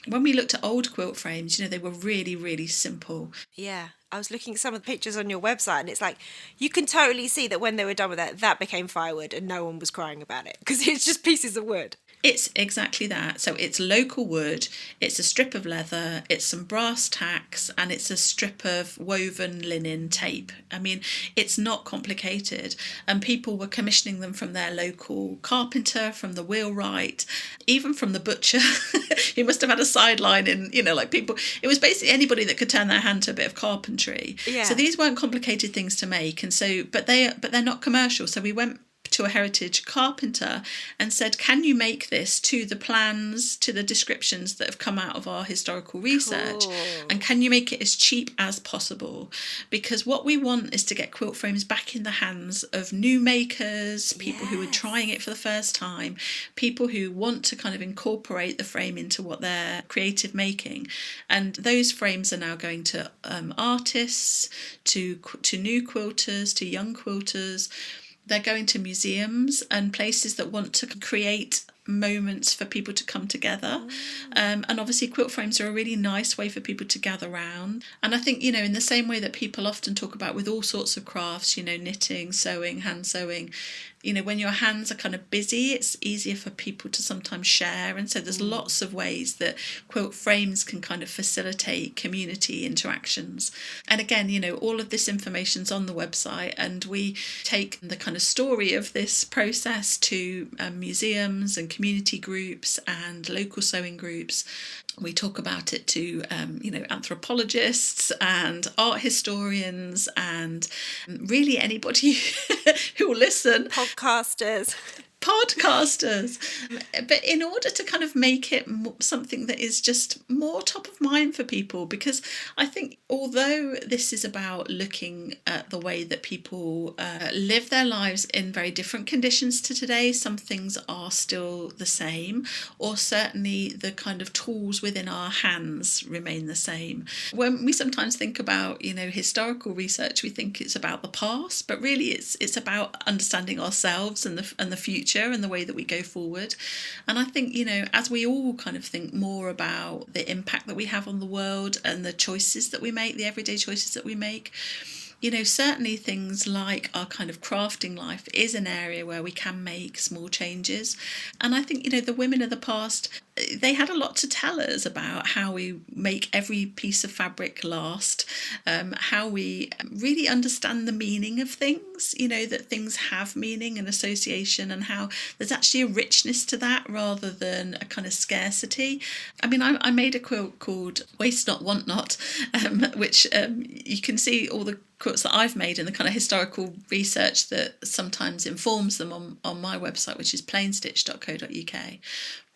Speaker 2: When we looked at old quilt frames, they were really, really simple.
Speaker 3: Yeah, I was looking at some of the pictures on your website, and it's like you can totally see that when they were done with that became firewood and no one was crying about it because it's just pieces of wood.
Speaker 2: It's exactly that. So it's local wood, it's a strip of leather, it's some brass tacks, and it's a strip of woven linen tape. I mean, it's not complicated. And people were commissioning them from their local carpenter, from the wheelwright, even from the butcher. He must have had a sideline in, people. It was basically anybody that could turn their hand to a bit of carpentry.
Speaker 3: Yeah.
Speaker 2: So these weren't complicated things to make. And so, but they're not commercial. So we went to a heritage carpenter and said, can you make this to the plans, to the descriptions that have come out of our historical research?
Speaker 3: Cool.
Speaker 2: And can you make it as cheap as possible? Because what we want is to get quilt frames back in the hands of new makers, people who are trying it for the first time, people who want to kind of incorporate the frame into what they're creative making. And those frames are now going to artists, to new quilters, to young quilters. They're going to museums and places that want to create moments for people to come together. And obviously quilt frames are a really nice way for people to gather around. And I think, in the same way that people often talk about with all sorts of crafts, knitting, sewing, hand sewing, when your hands are kind of busy, it's easier for people to sometimes share. And so there's lots of ways that quilt frames can kind of facilitate community interactions. And again, all of this information's on the website, and we take the kind of story of this process to museums and community groups and local sewing groups. We talk about it to, anthropologists and art historians and really anybody who will listen.
Speaker 3: Podcasters.
Speaker 2: But in order to kind of make it something that is just more top of mind for people, because I think although this is about looking at the way that people live their lives in very different conditions to today, some things are still the same, or certainly the kind of tools within our hands remain the same. When we sometimes think about, historical research, we think it's about the past, but really it's about understanding ourselves and the future and the way that we go forward. And I think, as we all kind of think more about the impact that we have on the world and the choices that we make, the everyday choices that we make, certainly things like our kind of crafting life is an area where we can make small changes. And I think, the women of the past, they had a lot to tell us about how we make every piece of fabric last, how we really understand the meaning of things, that things have meaning and association, and how there's actually a richness to that rather than a kind of scarcity. I mean, I made a quilt called Waste Not, Want Not, which you can see all the quilts that I've made and the kind of historical research that sometimes informs them on my website, which is plainstitch.co.uk.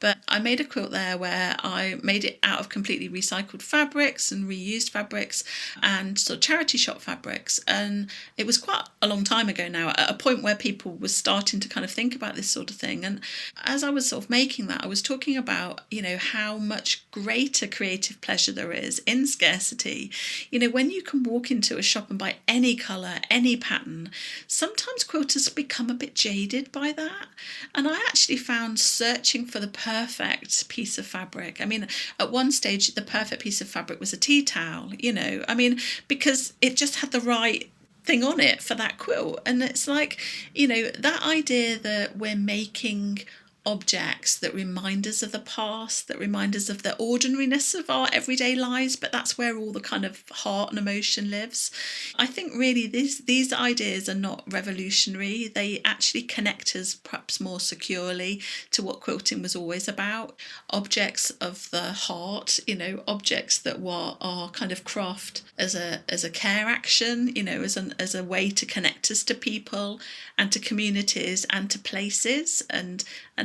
Speaker 2: But I made a quilt there where I made it out of completely recycled fabrics and reused fabrics and sort of charity shop fabrics. And it was quite a long time ago now, at a point where people were starting to kind of think about this sort of thing. And as I was sort of making that, I was talking about, how much greater creative pleasure there is in scarcity. When you can walk into a shop and buy any colour, any pattern, sometimes quilters become a bit jaded by that. And I actually found searching for the perfect piece of fabric. I mean, at one stage, the perfect piece of fabric was a tea towel, because it just had the right thing on it for that quilt. And it's like, that idea that we're making objects that remind us of the past, that remind us of the ordinariness of our everyday lives, but that's where all the kind of heart and emotion lives. I think really these ideas are not revolutionary. They actually connect us perhaps more securely to what quilting was always about. Objects of the heart, objects that are kind of craft as a care action, as a way to connect us to people and to communities and to places and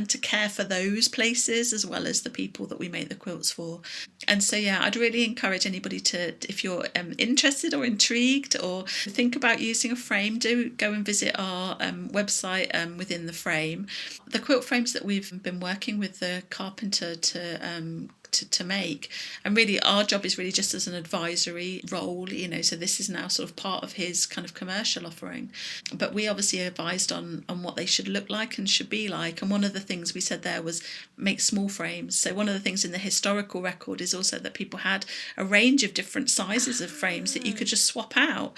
Speaker 2: to care for those places as well as the people that we make the quilts for. And so, yeah, I'd really encourage anybody to, if you're interested or intrigued or think about using a frame, do go and visit our website within the frame. The quilt frames that we've been working with the carpenter to make, and really our job is really just as an advisory role, you know, so this is now sort of part of his kind of commercial offering, but we obviously advised on what they should look like and should be like. And one of the things we said there was make small frames. So one of the things in the historical record is also that people had a range of different sizes of frames that you could just swap out,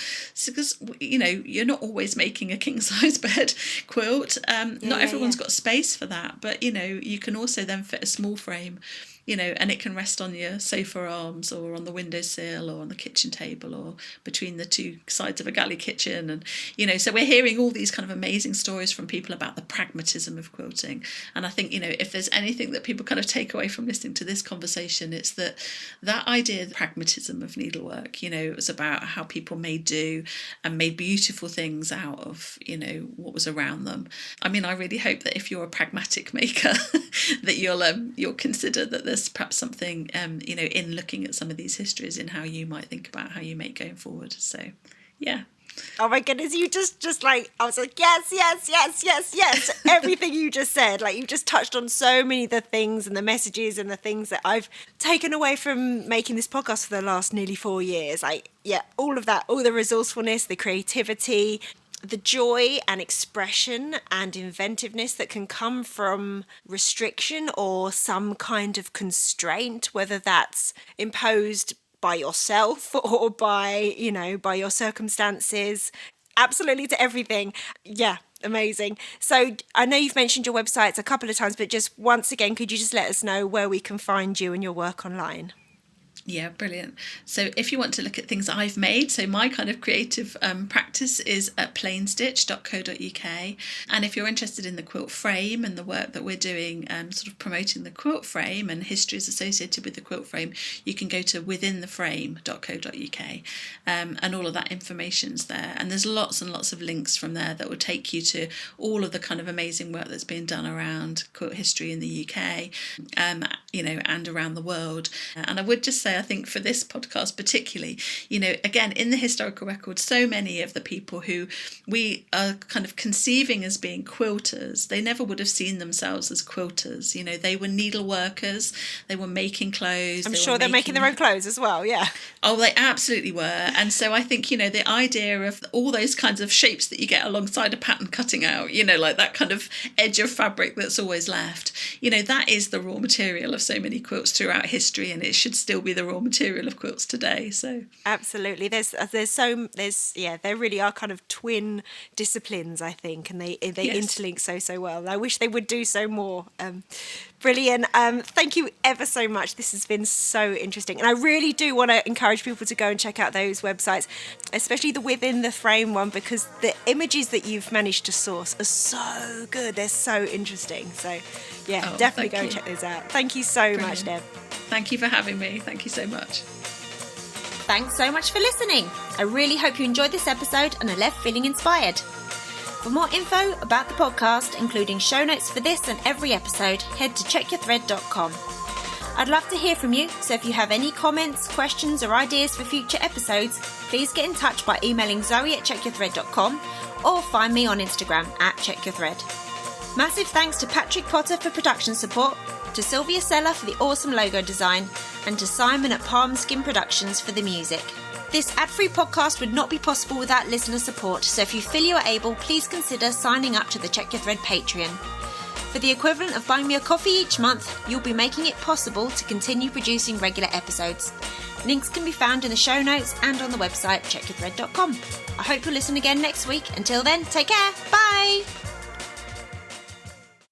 Speaker 2: because you know you're not always making a king size bed quilt. Not everyone's got space for that, but you know you can also then fit a small frame, you know, and it can rest on your sofa arms or on the windowsill or on the kitchen table or between the two sides of a galley kitchen. And, you know, so we're hearing all these kind of amazing stories from people about the pragmatism of quilting. And I think, you know, if there's anything that people kind of take away from listening to this conversation, it's that idea, the pragmatism of needlework, you know, it was about how people made do and made beautiful things out of, you know, what was around them. I mean, I really hope that if you're a pragmatic maker, that you'll consider that there's perhaps something you know, in looking at some of these histories in how you might think about how you make going forward. So yeah.
Speaker 3: Oh my goodness, you just like, I was like, yes. Everything you just said, like you just touched on so many of the things and the messages and the things that I've taken away from making this podcast for the last nearly 4 years. Like, yeah, all of that, all the resourcefulness, the creativity, the joy and expression and inventiveness that can come from restriction or some kind of constraint, whether that's imposed by yourself or by, you know, by your circumstances. Absolutely to everything. Yeah, amazing. So I know you've mentioned your websites a couple of times, but just once again, could you just let us know where we can find you and your work online?
Speaker 2: Yeah, brilliant. So if you want to look at things I've made, so my kind of creative practice is at plainstitch.co.uk. And if you're interested in the quilt frame and the work that we're doing, sort of promoting the quilt frame and histories associated with the quilt frame, you can go to withintheframe.co.uk, and all of that information's there. And there's lots and lots of links from there that will take you to all of the kind of amazing work that's being done around quilt history in the UK, you know, and around the world. And I would just say, I think for this podcast particularly, you know, again, in the historical record, so many of the people who we are kind of conceiving as being quilters, they never would have seen themselves as quilters. You know, they were needle workers, they were making clothes.
Speaker 3: I'm sure they're making their own clothes as well, yeah.
Speaker 2: Oh, they absolutely were. And so I think, you know, the idea of all those kinds of shapes that you get alongside a pattern cutting out, you know, like that kind of edge of fabric that's always left, you know, that is the raw material of so many quilts throughout history, and it should still be the raw material of quilts today. So
Speaker 3: absolutely, there really are kind of twin disciplines, I think, and they yes. interlink so well. I wish they would do so more. Brilliant. Thank you ever so much. This has been so interesting, and I really do want to encourage people to go and check out those websites, especially the Within the Frame one, because the images that you've managed to source are so good. They're so interesting. So yeah, definitely go and check those out. Thank you so much, Deb.
Speaker 2: Thank you for having me. Thank you so much.
Speaker 1: Thanks so much for listening. I really hope you enjoyed this episode and are left feeling inspired. For more info about the podcast, including show notes for this and every episode, head to checkyourthread.com. I'd love to hear from you, so if you have any comments, questions or ideas for future episodes, please get in touch by emailing zoe@checkyourthread.com or find me on Instagram @checkyourthread. Massive thanks to Patrick Potter for production support, to Sylvia Seller for the awesome logo design, and to Simon at Palm Skin Productions for the music. This ad-free podcast would not be possible without listener support, so if you feel you are able, please consider signing up to the Check Your Thread Patreon. For the equivalent of buying me a coffee each month, you'll be making it possible to continue producing regular episodes. Links can be found in the show notes and on the website checkyourthread.com. I hope you'll listen again next week. Until then, take care. Bye!